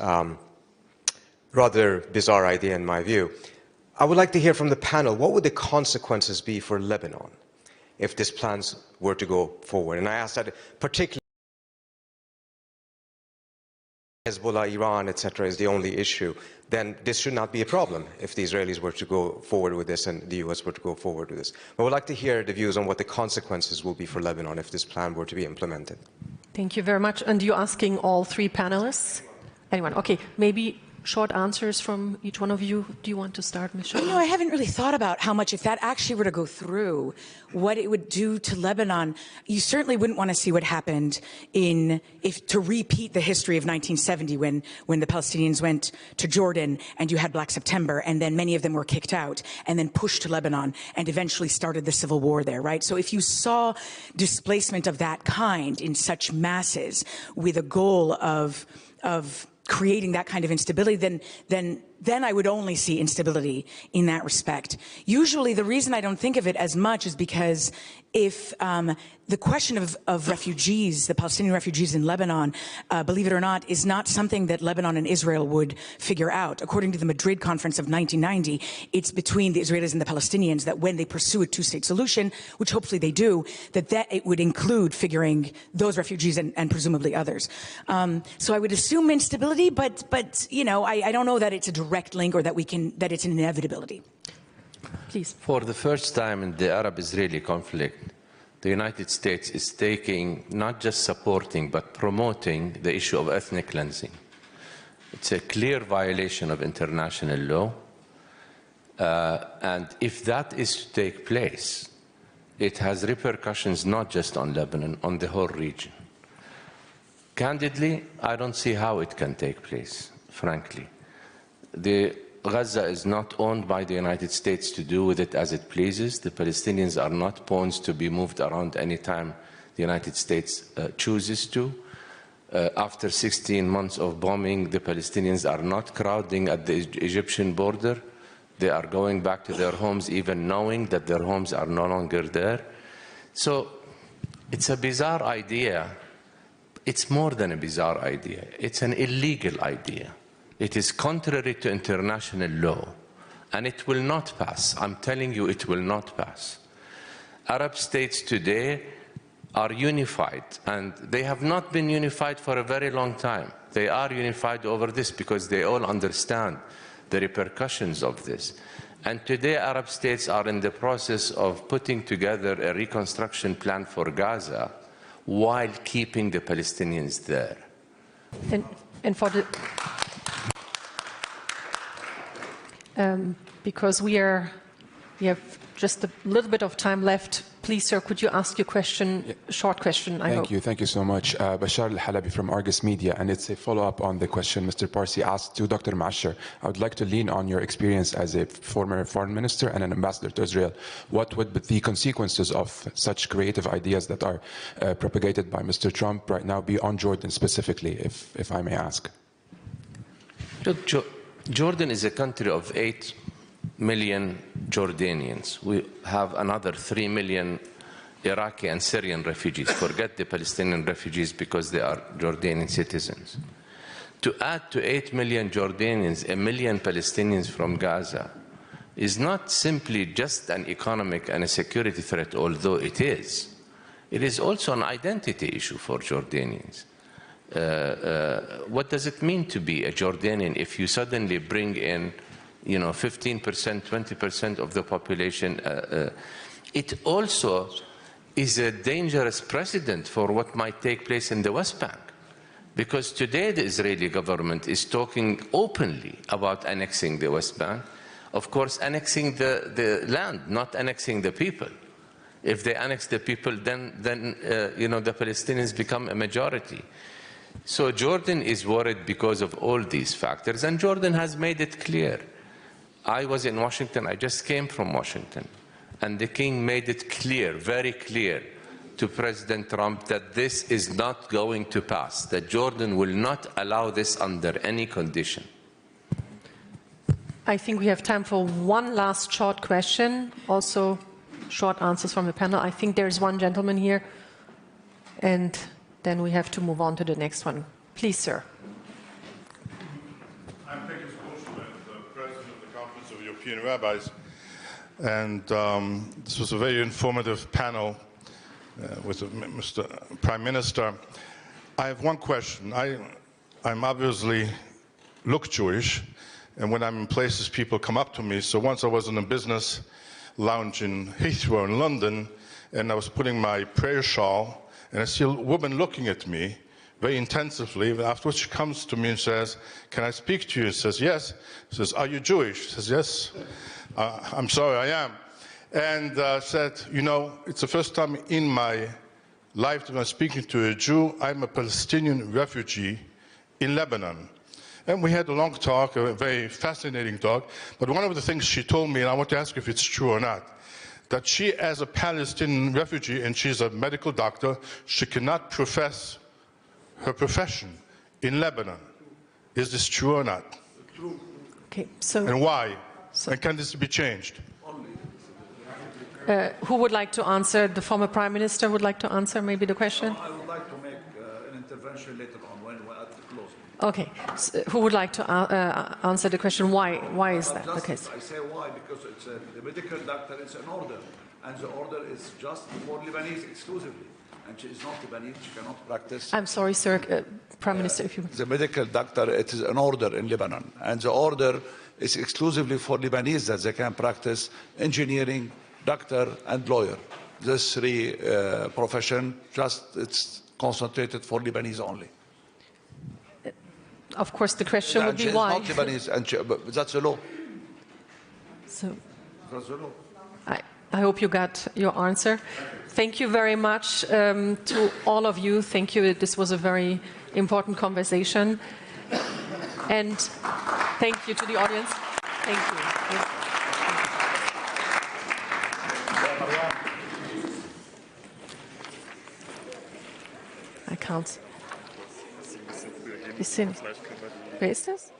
rather bizarre idea, in my view. I would like to hear from the panel, what would the consequences be for Lebanon if these plans were to go forward? And I ask that particularly Hezbollah, Iran, etc., is the only issue, then this should not be a problem if the Israelis were to go forward with this and the US were to go forward with this. But I would like to hear the views on what the consequences will be for Lebanon if this plan were to be implemented. Thank you very much. And you're asking all three panelists? Anyone? Okay, maybe short answers from each one of you. Do you want to start, Michelle? You know, I haven't really thought about how much, if that actually were to go through, what it would do to Lebanon. You certainly wouldn't want to see what happened to repeat the history of 1970 when the Palestinians went to Jordan and you had Black September and then many of them were kicked out and then pushed to Lebanon and eventually started the civil war there, right? So if you saw displacement of that kind in such masses with a goal of creating that kind of instability, then I would only see instability in that respect. Usually the reason I don't think of it as much is because if the question of refugees, the Palestinian refugees in Lebanon, believe it or not, is not something that Lebanon and Israel would figure out. According to the Madrid Conference of 1990, it's between the Israelis and the Palestinians that when they pursue a two-state solution, which hopefully they do, that it would include figuring those refugees and presumably others. So I would assume instability, but you know, I don't know that it's a direct link or that it's an inevitability. Please. For the first time in the Arab-Israeli conflict, the United States is taking, not just supporting, but promoting the issue of ethnic cleansing. It's a clear violation of international law. And if that is to take place, it has repercussions not just on Lebanon, on the whole region. Candidly, I don't see how it can take place, frankly. Gaza is not owned by the United States to do with it as it pleases. The Palestinians are not pawns to be moved around any time the United States chooses to. After 16 months of bombing, the Palestinians are not crowding at the Egyptian border. They are going back to their homes even knowing that their homes are no longer there. So it's a bizarre idea. It's more than a bizarre idea. It's an illegal idea. It is contrary to international law, and it will not pass. I'm telling you, it will not pass. Arab states today are unified, and they have not been unified for a very long time. They are unified over this because they all understand the repercussions of this. And today, Arab states are in the process of putting together a reconstruction plan for Gaza while keeping the Palestinians there. And for the because we have just a little bit of time left. Please, sir, could you ask your question, short question, I hope. Thank you so much. Bashar Al-Halabi from Argus Media, and it's a follow-up on the question Mr. Parsi asked to Dr. Masher. I would like to lean on your experience as a former foreign minister and an ambassador to Israel. What would be the consequences of such creative ideas that are propagated by Mr. Trump right now be on Jordan specifically, if I may ask? Look, Jordan is a country of 8 million Jordanians. We have another 3 million Iraqi and Syrian refugees. Forget the Palestinian refugees because they are Jordanian citizens. To add to 8 million Jordanians, 1 million Palestinians from Gaza is not simply just an economic and a security threat, although it is. It is also an identity issue for Jordanians. What does it mean to be a Jordanian if you suddenly bring in 15%, 20% of the population? It also is a dangerous precedent for what might take place in the West Bank. Because today the Israeli government is talking openly about annexing the West Bank. Of course, annexing the land, not annexing the people. If they annex the people, then the Palestinians become a majority. So Jordan is worried because of all these factors, and Jordan has made it clear. I was in Washington, I just came from Washington, and the king made it clear, very clear, to President Trump that this is not going to pass, that Jordan will not allow this under any condition. I think we have time for one last short question, also short answers from the panel. I think there's one gentleman here, and then we have to move on to the next one. Please, sir. I'm Pekis Bushman, the president of the Conference of European Rabbis, and this was a very informative panel with Mr. Prime Minister. I have one question. I'm obviously look Jewish, and when I'm in places, people come up to me. So once I was in a business lounge in Heathrow in London, and I was putting my prayer shawl, and I see a woman looking at me very intensively. Afterwards, she comes to me and says, "Can I speak to you?" She says, "Yes." She says, "Are you Jewish?" She says, "Yes." "I'm sorry, I am." And said, "It's the first time in my life that I'm speaking to a Jew. I'm a Palestinian refugee in Lebanon." And we had a long talk, a very fascinating talk. But one of the things she told me, and I want to ask if it's true or not, that she, as a Palestinian refugee, and she's a medical doctor, she cannot profess her profession in Lebanon. Is this true or not? True. Okay, so. And why? And can this be changed? Who would like to answer? The former Prime Minister would like to answer maybe the question? I would like to make an intervention later on when we're at the closing. Okay. So who would like to answer the question? Why is that the case? I say why, because the medical doctor is an order, and the order is just for Lebanese exclusively. And she is not Lebanese, she cannot practice. I'm sorry, sir, Prime Minister, if you... The medical doctor, it is an order in Lebanon, and the order is exclusively for Lebanese that they can practice engineering, doctor, and lawyer. These three professions, it's concentrated for Lebanese only. Of course, the question would be why. Not Lebanese, but that's the law. So, that's the law. I hope you got your answer. Thank you very much to all of you. Thank you. This was a very important conversation. And thank you to the audience. Thank you. I can't. Wer ist das?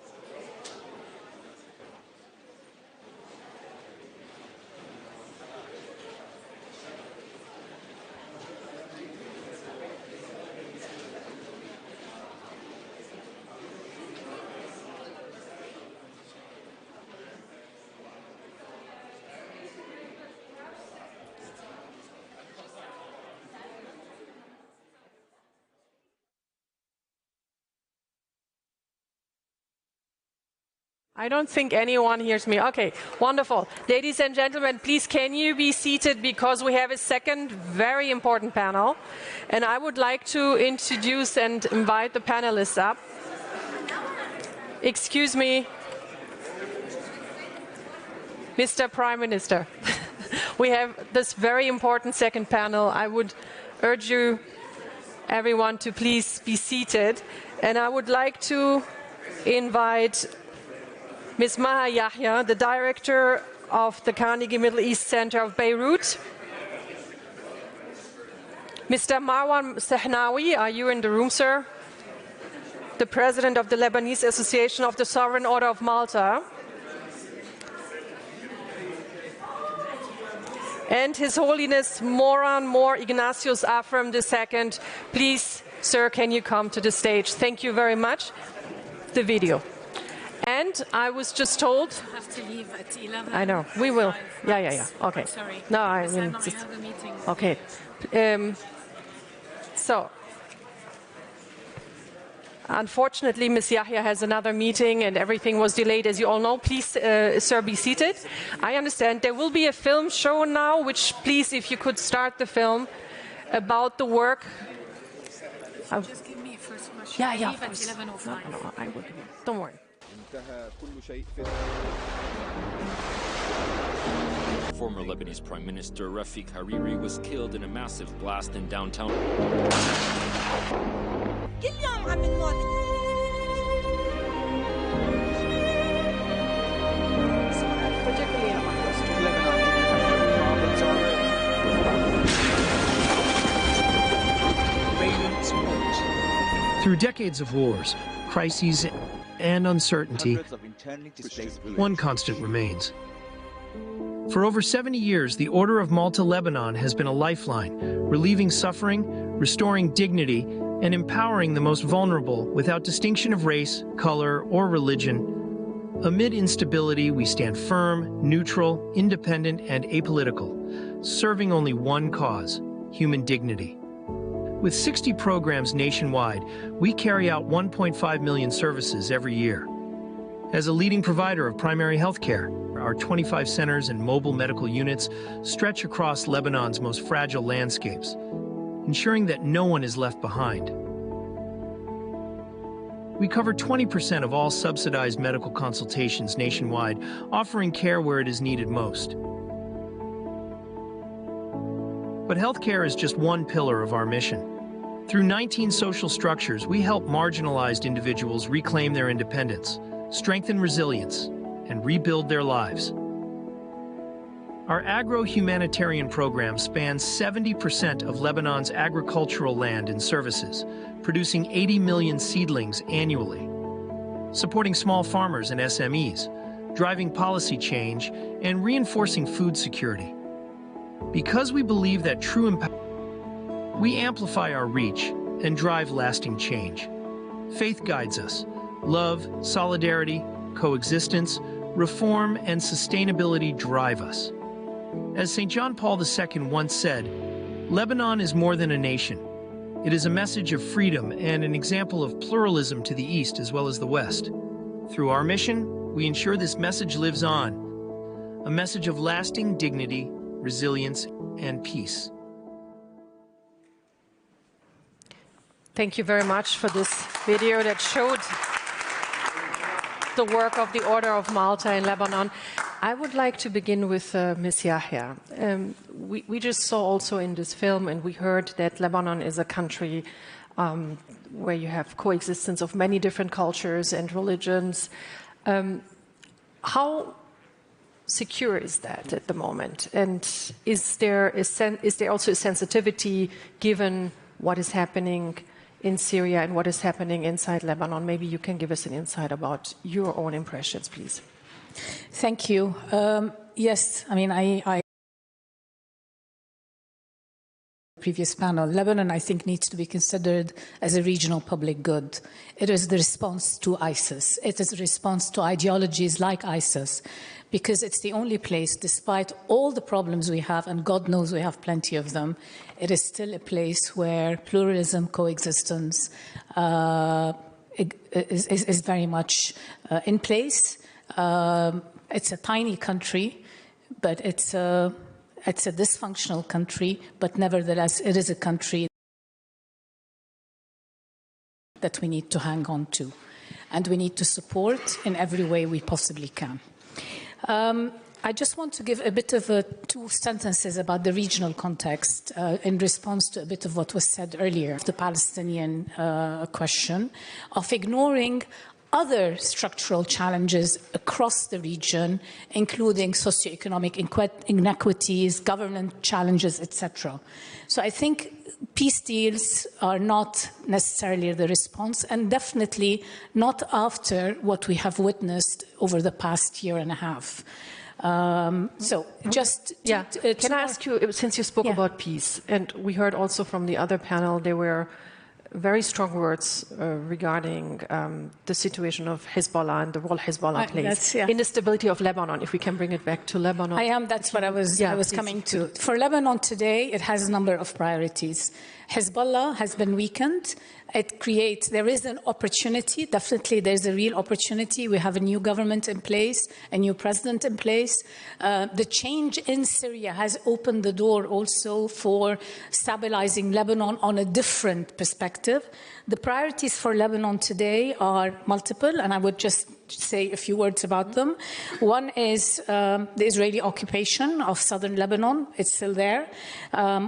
I don't think anyone hears me. Okay, wonderful. Ladies and gentlemen, please can you be seated because we have a second very important panel. And I would like to introduce and invite the panelists up. Excuse me, Mr. Prime Minister. We have this very important second panel. I would urge you, everyone, to please be seated. And I would like to invite Ms. Maha Yahya, the director of the Carnegie Middle East Center of Beirut. Mr. Marwan Sehnawi, are you in the room, sir? The president of the Lebanese Association of the Sovereign Order of Malta. And His Holiness Moran Mor Ignatius Afram II. Please, sir, can you come to the stage? Thank you very much. The video. And I was just told. I have to leave at 11. I know. We will. Yeah. Okay. I'm sorry. No, I mean. I have a meeting. Okay. So, unfortunately, Ms. Yahya has another meeting and everything was delayed, as you all know. Please, sir, be seated. I understand there will be a film shown now, which, please, if you could start the film about the work. Just give me a first question. Yeah. I leave at 11:05. No, I will. Don't worry. Former Lebanese Prime Minister Rafik Hariri was killed in a massive blast in downtown. Through decades of wars, crises, and uncertainty, one constant remains. For over 70 years, the Order of Malta Lebanon has been a lifeline, relieving suffering, restoring dignity, and empowering the most vulnerable without distinction of race, color, or religion. Amid instability, we stand firm, neutral, independent, and apolitical, serving only one cause: human dignity. With 60 programs nationwide, we carry out 1.5 million services every year. As a leading provider of primary health care, our 25 centers and mobile medical units stretch across Lebanon's most fragile landscapes, ensuring that no one is left behind. We cover 20% of all subsidized medical consultations nationwide, offering care where it is needed most. But healthcare is just one pillar of our mission. Through 19 social structures, we help marginalized individuals reclaim their independence, strengthen resilience, and rebuild their lives. Our agro-humanitarian program spans 70% of Lebanon's agricultural land and services, producing 80 million seedlings annually, supporting small farmers and SMEs, driving policy change, and reinforcing food security. Because we believe that true empowerment, we amplify our reach and drive lasting change. Faith guides us. Love, solidarity, coexistence, reform, and sustainability drive us. As St. John Paul II once said, Lebanon is more than a nation. It is a message of freedom and an example of pluralism to the East as well as the West. Through our mission, we ensure this message lives on, a message of lasting dignity, resilience, and peace. Thank you very much for this video that showed the work of the Order of Malta in Lebanon. I would like to begin with Ms. Yahya. We just saw also in this film, and we heard that Lebanon is a country where you have coexistence of many different cultures and religions. How secure is that at the moment? And is there also a sensitivity given what is happening in Syria and what is happening inside Lebanon? Maybe you can give us an insight about your own impressions, please. Thank you. Yes, I mean, I previous panel, Lebanon, I think, needs to be considered as a regional public good. It is the response to ISIS. It is a response to ideologies like ISIS, because it's the only place, despite all the problems we have, and God knows we have plenty of them, it is still a place where pluralism, coexistence is very much in place. It's a tiny country, but it's a dysfunctional country, but nevertheless, it is a country that we need to hang on to, and we need to support in every way we possibly can. I just want to give a bit of 2 sentences about the regional context in response to a bit of what was said earlier, the Palestinian question, of ignoring other structural challenges across the region, including socioeconomic inequities, government challenges, etc. So I think peace deals are not necessarily the response, and definitely not after what we have witnessed over the past year and a half. So just can I ask you, since you spoke about peace, and we heard also from the other panel, there were very strong words regarding the situation of Hezbollah and the role Hezbollah plays in the stability of Lebanon, if we can bring it back to Lebanon. That's what I was coming to. For Lebanon today, it has a number of priorities. Hezbollah has been weakened. There is an opportunity. Definitely, there's a real opportunity. We have a new government in place, a new president in place. The change in Syria has opened the door also for stabilizing Lebanon on a different perspective. The priorities for Lebanon today are multiple, and I would just say a few words about them. One is the Israeli occupation of southern Lebanon. It's still there.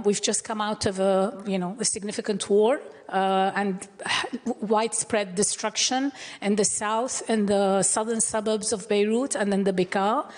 We've just come out of a significant war and widespread destruction in the south, in the southern suburbs of Beirut, and in the Bekaa.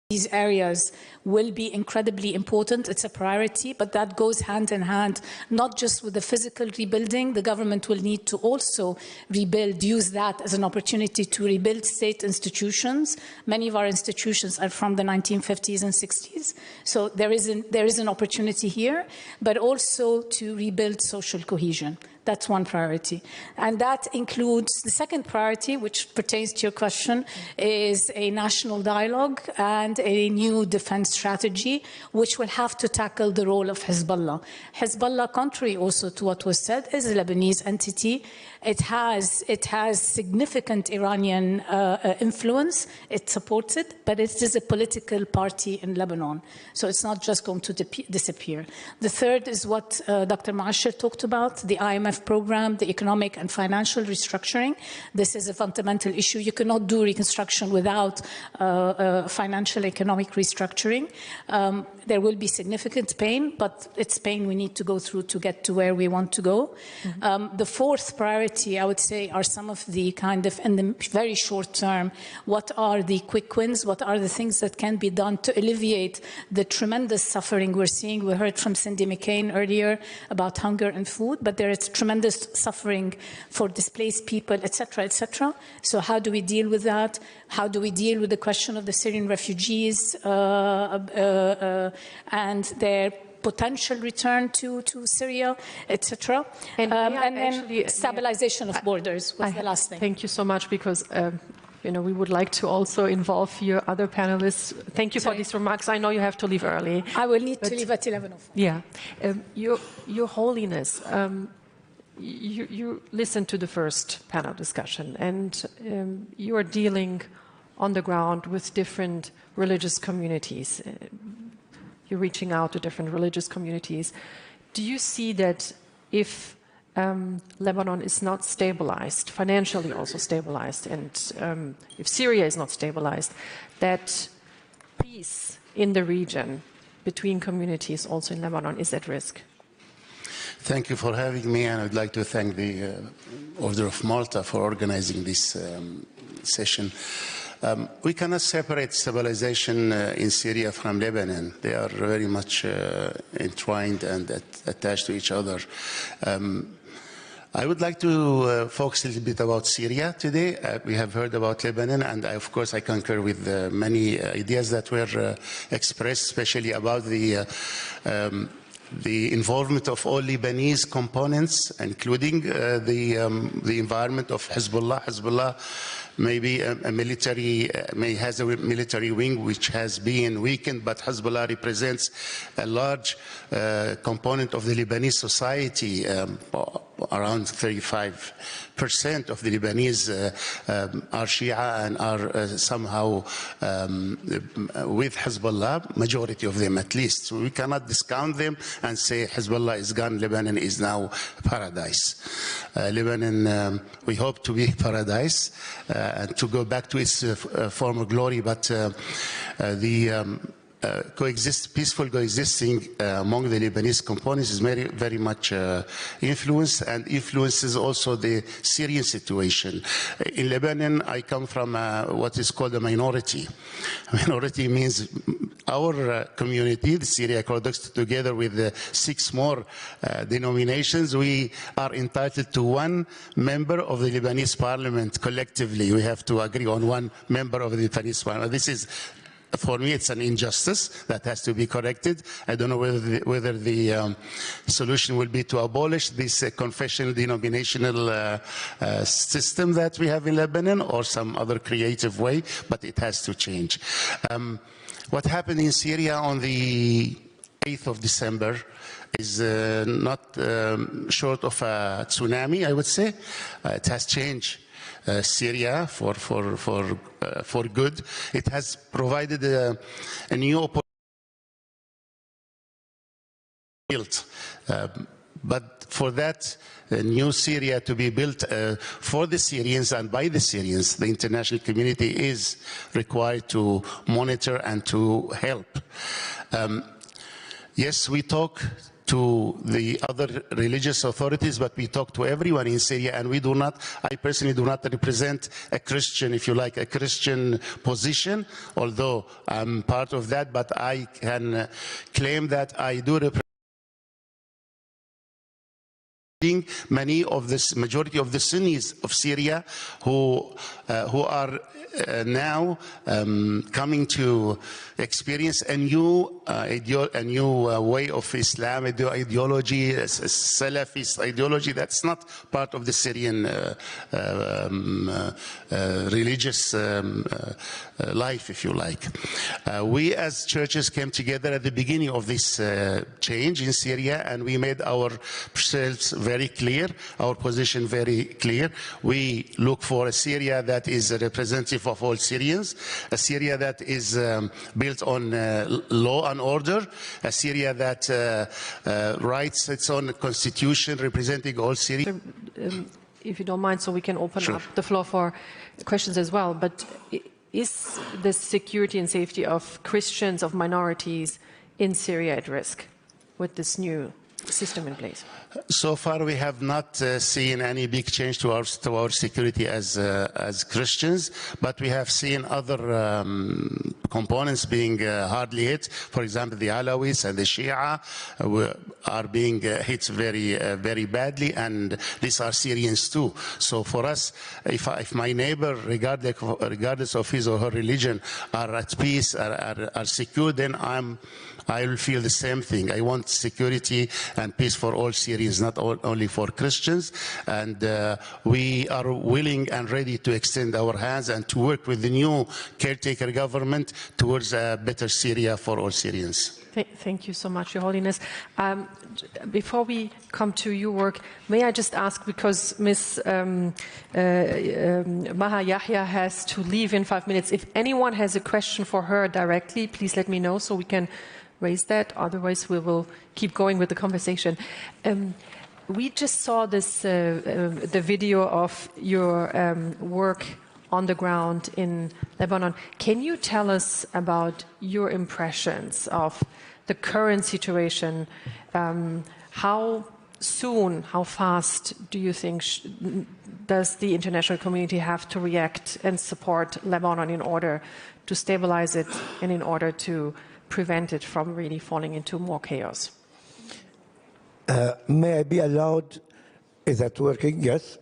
These areas will be incredibly important. It's a priority, but that goes hand in hand, not just with the physical rebuilding. The government will need to also rebuild, use that as an opportunity to rebuild state institutions. Many of our institutions are from the 1950s and 60s. So there is an opportunity here, but also to rebuild social cohesion. That's one priority. And that includes the second priority, which pertains to your question, is a national dialogue and a new defense strategy, which will have to tackle the role of Hezbollah. Hezbollah, contrary also to what was said, is a Lebanese entity. It has significant Iranian influence. It supports it, but it is a political party in Lebanon. So it's not just going to disappear. The third is what Dr. Maasher talked about, the IMF program, the economic and financial restructuring. This is a fundamental issue. You cannot do reconstruction without financial economic restructuring. There will be significant pain, but it's pain we need to go through to get to where we want to go. The fourth priority, I would say, are some of the kind of, in the very short term, what are the quick wins? What are the things that can be done to alleviate the tremendous suffering we're seeing? We heard from Cindy McCain earlier about hunger and food, but there is tremendous suffering for displaced people, etc., etc. So how do we deal with that? How do we deal with the question of the Syrian refugees and their potential return to Syria, etc. And then stabilization of borders was the last thing. Thank you so much, because we would like to also involve here other panelists. Thank you for these remarks. I know you have to leave early. I will need to leave at 11:05. Yeah. Your Holiness, you listened to the first panel discussion, and you are dealing on the ground with different religious communities. You're reaching out to different religious communities. Do you see that if Lebanon is not stabilized, financially also stabilized, and if Syria is not stabilized, that peace in the region between communities also in Lebanon is at risk? Thank you for having me, and I'd like to thank the Order of Malta for organizing this session. We cannot separate stabilization in Syria from Lebanon. They are very much entwined and attached to each other. I would like to focus a little bit about Syria today. We have heard about Lebanon, and of course I concur with many ideas that were expressed, especially about the involvement of all Lebanese components, including the environment of Hezbollah. Hezbollah may has a military wing which has been weakened, but Hezbollah represents a large component of the Lebanese society. around 35% of the Lebanese are Shia and are somehow with Hezbollah, majority of them at least. So we cannot discount them and say Hezbollah is gone, Lebanon is now paradise. Lebanon, we hope to be paradise and to go back to its former glory, but the peaceful coexisting among the Lebanese components is very much influenced, and influences also the Syrian situation. In Lebanon, I come from what is called a minority. Minority means our community, the Syriac Orthodox, together with 6 more denominations, we are entitled to 1 member of the Lebanese parliament collectively. We have to agree on 1 member of the Lebanese parliament. This is, for me, it's an injustice that has to be corrected. I don't know whether the solution will be to abolish this confessional denominational system that we have in Lebanon, or some other creative way, but it has to change. What happened in Syria on the 8th of December is not short of a tsunami, I would say. It has changed Syria for good. It has provided a new opportunity. But for that new Syria to be built for the Syrians and by the Syrians, the international community is required to monitor and to help. Yes, we talk to the other religious authorities, but we talk to everyone in Syria, and we do not, I personally do not represent a Christian, if you like, a Christian position, although I'm part of that, but I can claim that I do represent many of the majority of the Sunnis of Syria who are now coming to experience a new way of Islam ideology, a Salafist ideology that's not part of the Syrian religious life, if you like. We as churches came together at the beginning of this change in Syria, and we made ourselves very clear, our position very clear. We look for a Syria that is a representative of all Syrians, a Syria that is built on law and order, a Syria that writes its own constitution representing all Syrians. If you don't mind, so we can open up the floor for questions as well, but is the security and safety of Christians, of minorities in Syria at risk with this new system in place? So far, we have not seen any big change to our security as Christians, but we have seen other components being hardly hit. For example, the Alawis and the Shia are being hit very badly, and these are Syrians too. So for us, if my neighbor, regardless of his or her religion, are at peace, are secure, then I will feel the same thing. I want security and peace for all Syrians, not only for Christians. And we are willing and ready to extend our hands and to work with the new caretaker government towards a better Syria for all Syrians. Thank you so much, Your Holiness. Before we come to your work, may I just ask, because Ms. Maha Yahya has to leave in 5 minutes, if anyone has a question for her directly, please let me know so we can raise that. Otherwise, we will keep going with the conversation. We just saw this, the video of your work on the ground in Lebanon. Can you tell us about your impressions of the current situation? How soon, how fast do you think does the international community have to react and support Lebanon in order to stabilize it and in order to prevent it from really falling into more chaos? May I be allowed, is that working? Yes?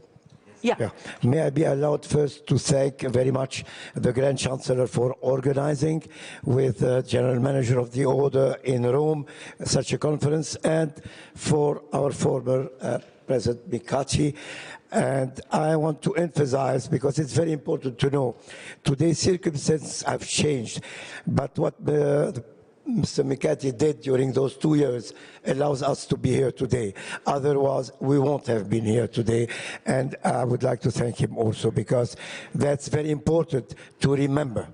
Yeah. May I be allowed first to thank very much the Grand Chancellor for organizing with the General Manager of the Order in Rome such a conference, and for our former President Mikati. And I want to emphasize, because it's very important to know, today's circumstances have changed, but what Mr. Mikati did during those 2 years allows us to be here today. Otherwise, we won't have been here today. And I would like to thank him also, because that's very important to remember.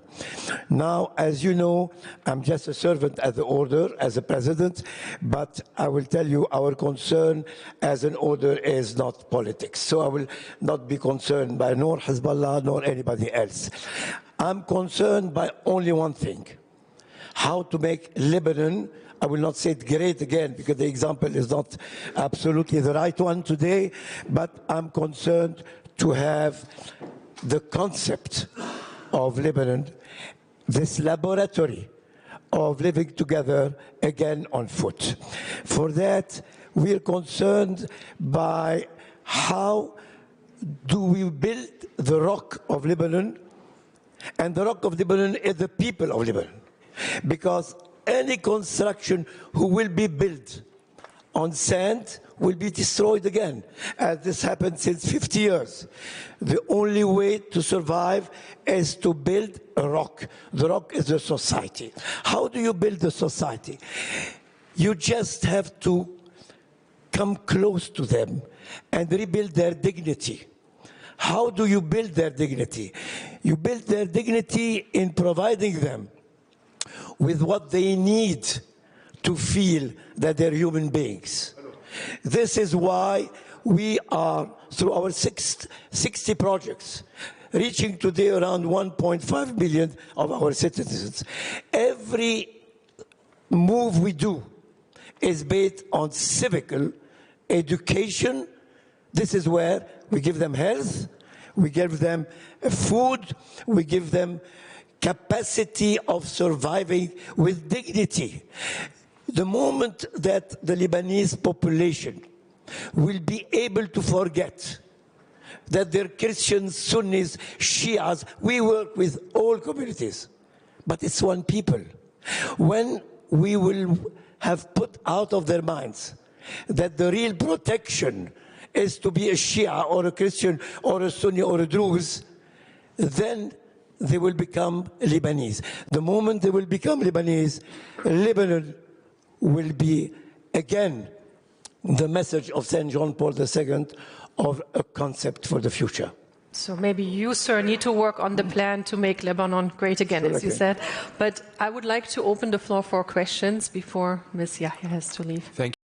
Now, as you know, I'm just a servant at the order as a president, but I will tell you our concern as an order is not politics. So I will not be concerned by nor Hezbollah nor anybody else. I'm concerned by only one thing: how to make Lebanon, I will not say it great again because the example is not absolutely the right one today, but I'm concerned to have the concept of Lebanon, this laboratory of living together again on foot. For that, we are concerned by how do we build the rock of Lebanon, and the rock of Lebanon is the people of Lebanon. Because any construction who will be built on sand will be destroyed again, as this happened since 50 years. The only way to survive is to build a rock. The rock is a society. How do you build a society? You just have to come close to them and rebuild their dignity. How do you build their dignity? You build their dignity in providing them with what they need to feel that they're human beings. This is why we are, through our 60 projects, reaching today around 1.5 million of our citizens. Every move we do is based on civic education. This is where we give them health, we give them food, we give them capacity of surviving with dignity. The moment that the Lebanese population will be able to forget that they're Christians, Sunnis, Shias, we work with all communities, but it's one people. When we will have put out of their minds that the real protection is to be a Shia or a Christian or a Sunni or a Druze, then they will become Lebanese. The moment they will become Lebanese, Lebanon will be again the message of St. John Paul II of a concept for the future. So maybe you, sir, need to work on the plan to make Lebanon great again, as you said. But I would like to open the floor for questions before Ms. Yahya has to leave. Thank you.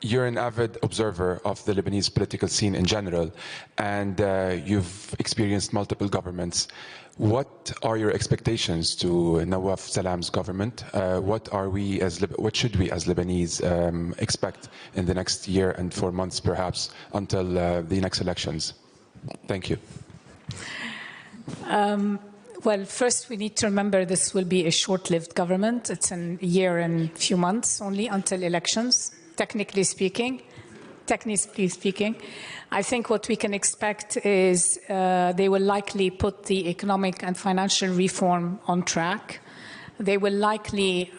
You're an avid observer of the Lebanese political scene in general, and you've experienced multiple governments. What are your expectations to Nawaf Salam's government? What should we as Lebanese expect in the next year and 4 months, perhaps, until the next elections? Thank you. Well, first we need to remember this will be a short-lived government. It's a year and a few months only until elections. Technically speaking, I think what we can expect is they will likely put the economic and financial reform on track. They will likely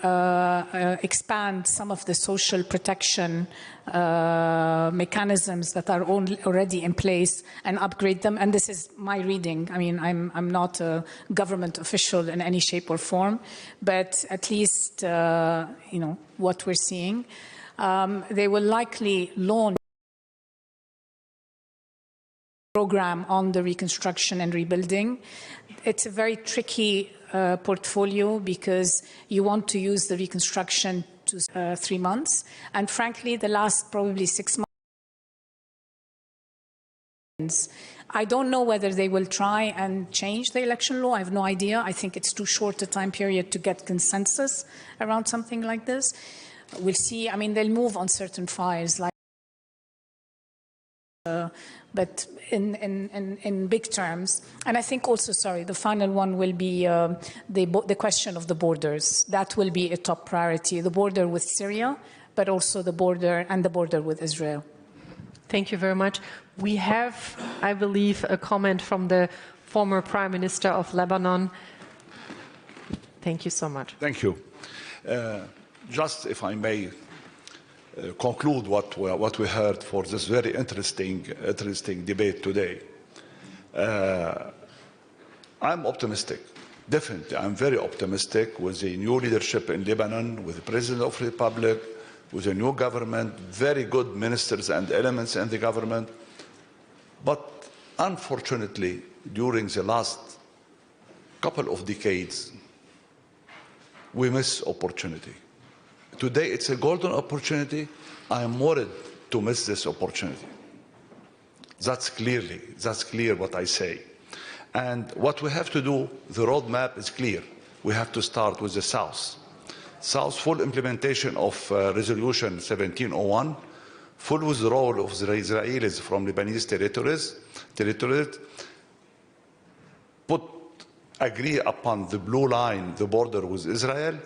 expand some of the social protection mechanisms that are already in place and upgrade them. And this is my reading. I mean, I'm not a government official in any shape or form, but at least, what we're seeing. They will likely launch a program on the reconstruction and rebuilding. It's a very tricky portfolio because you want to use the reconstruction to 3 months. And frankly, the last probably 6 months, I don't know whether they will try and change the election law. I have no idea. I think it's too short a time period to get consensus around something like this. We'll see. I mean, they'll move on certain files, like, but in big terms. And I think also, the final one will be the question of the borders. That will be a top priority, the border with Syria, but also the border with Israel. Thank you very much. We have, I believe, a comment from the former Prime Minister of Lebanon. Thank you so much. Thank you. Just if I may conclude what we heard for this very interesting debate today. I'm optimistic Definitely, I'm very optimistic with the new leadership in Lebanon, with the President of the Republic, with a new government, very good ministers and elements in the government. But unfortunately, during the last couple of decades, we miss opportunity. Today, it's a golden opportunity. I am worried to miss this opportunity. That's clear what I say. And what we have to do, the roadmap is clear. We have to start with the South. South, full implementation of Resolution 1701, full withdrawal of the Israelis from Lebanese territories, agree upon the blue line, the border with Israel,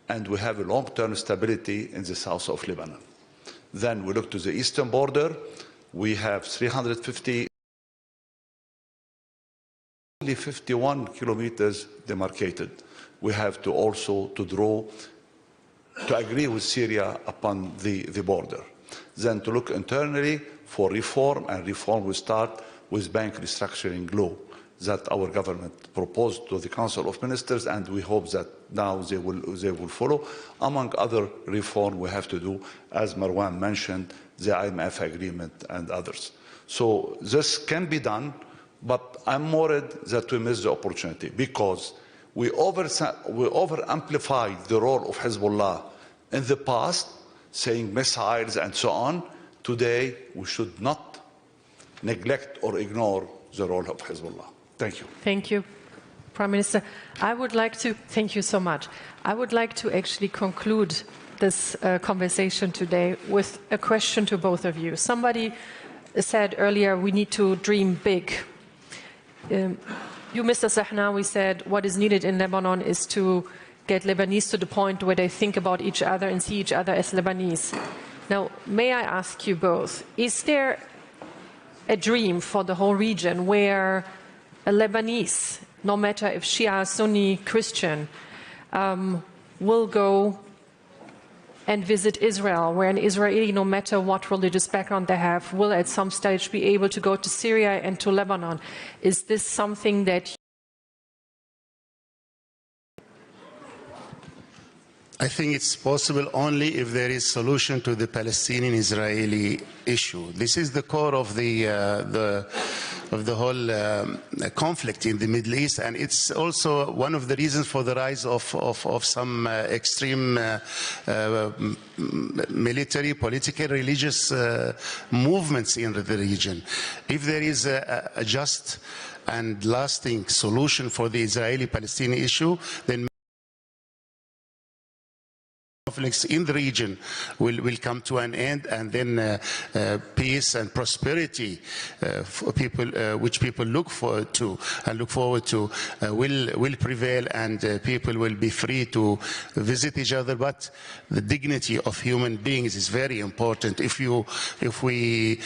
and we have a long-term stability in the south of Lebanon. Then we look to the eastern border. We have 350, only 51 kilometers demarcated. We have to also to agree with Syria upon the border. Then to look internally for reform, and reform will start with bank restructuring law that our government proposed to the Council of Ministers, and we hope that now they will follow. Among other reform we have to do, as Marwan mentioned, the IMF agreement and others. So this can be done, but I'm worried that we miss the opportunity because we over-amplified the role of Hezbollah in the past, saying missiles and so on. Today, we should not neglect or ignore the role of Hezbollah. Thank you. Thank you, Prime Minister. I would like to thank you so much. I would like to actually conclude this conversation today with a question to both of you. Somebody said earlier we need to dream big. You, Mr. Sahnawi, said what is needed in Lebanon is to get Lebanese to the point where they think about each other and see each other as Lebanese. Now, may I ask you both, is there a dream for the whole region where a Lebanese, no matter if Shia, Sunni, Christian, will go and visit Israel, where an Israeli, no matter what religious background they have, will at some stage be able to go to Syria and to Lebanon? Is this something that I think it's possible only if there is solution to the Palestinian-Israeli issue. This is the core of the whole conflict in the Middle East, and it's also one of the reasons for the rise of some extreme military, political, religious movements in the region. If there is a just and lasting solution for the Israeli-Palestinian issue, then conflicts in the region will come to an end, and then peace and prosperity for people, which people look forward to will prevail, and people will be free to visit each other. But the dignity of human beings is very important. If we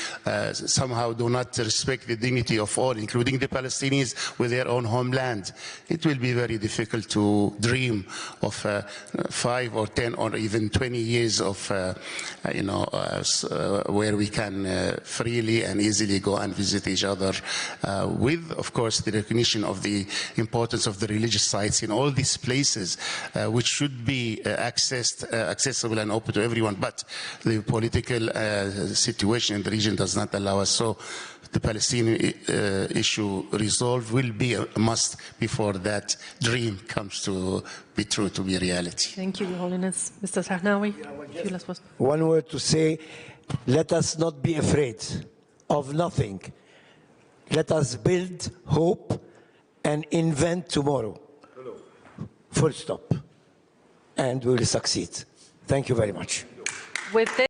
somehow do not respect the dignity of all, including the Palestinians with their own homeland, it will be very difficult to dream of 5 or 10 or even 20 years of, where we can freely and easily go and visit each other, with, of course, the recognition of the importance of the religious sites in all these places, which should be accessible and open to everyone. But the political situation in the region does not allow us. So the Palestinian issue resolved will be a must before that dream comes to be true, to be reality. Thank you, Your Holiness. Mr. Sahnawi, one word to say: let us not be afraid of nothing. Let us build hope and invent tomorrow. Full stop. And we will succeed. Thank you very much. With this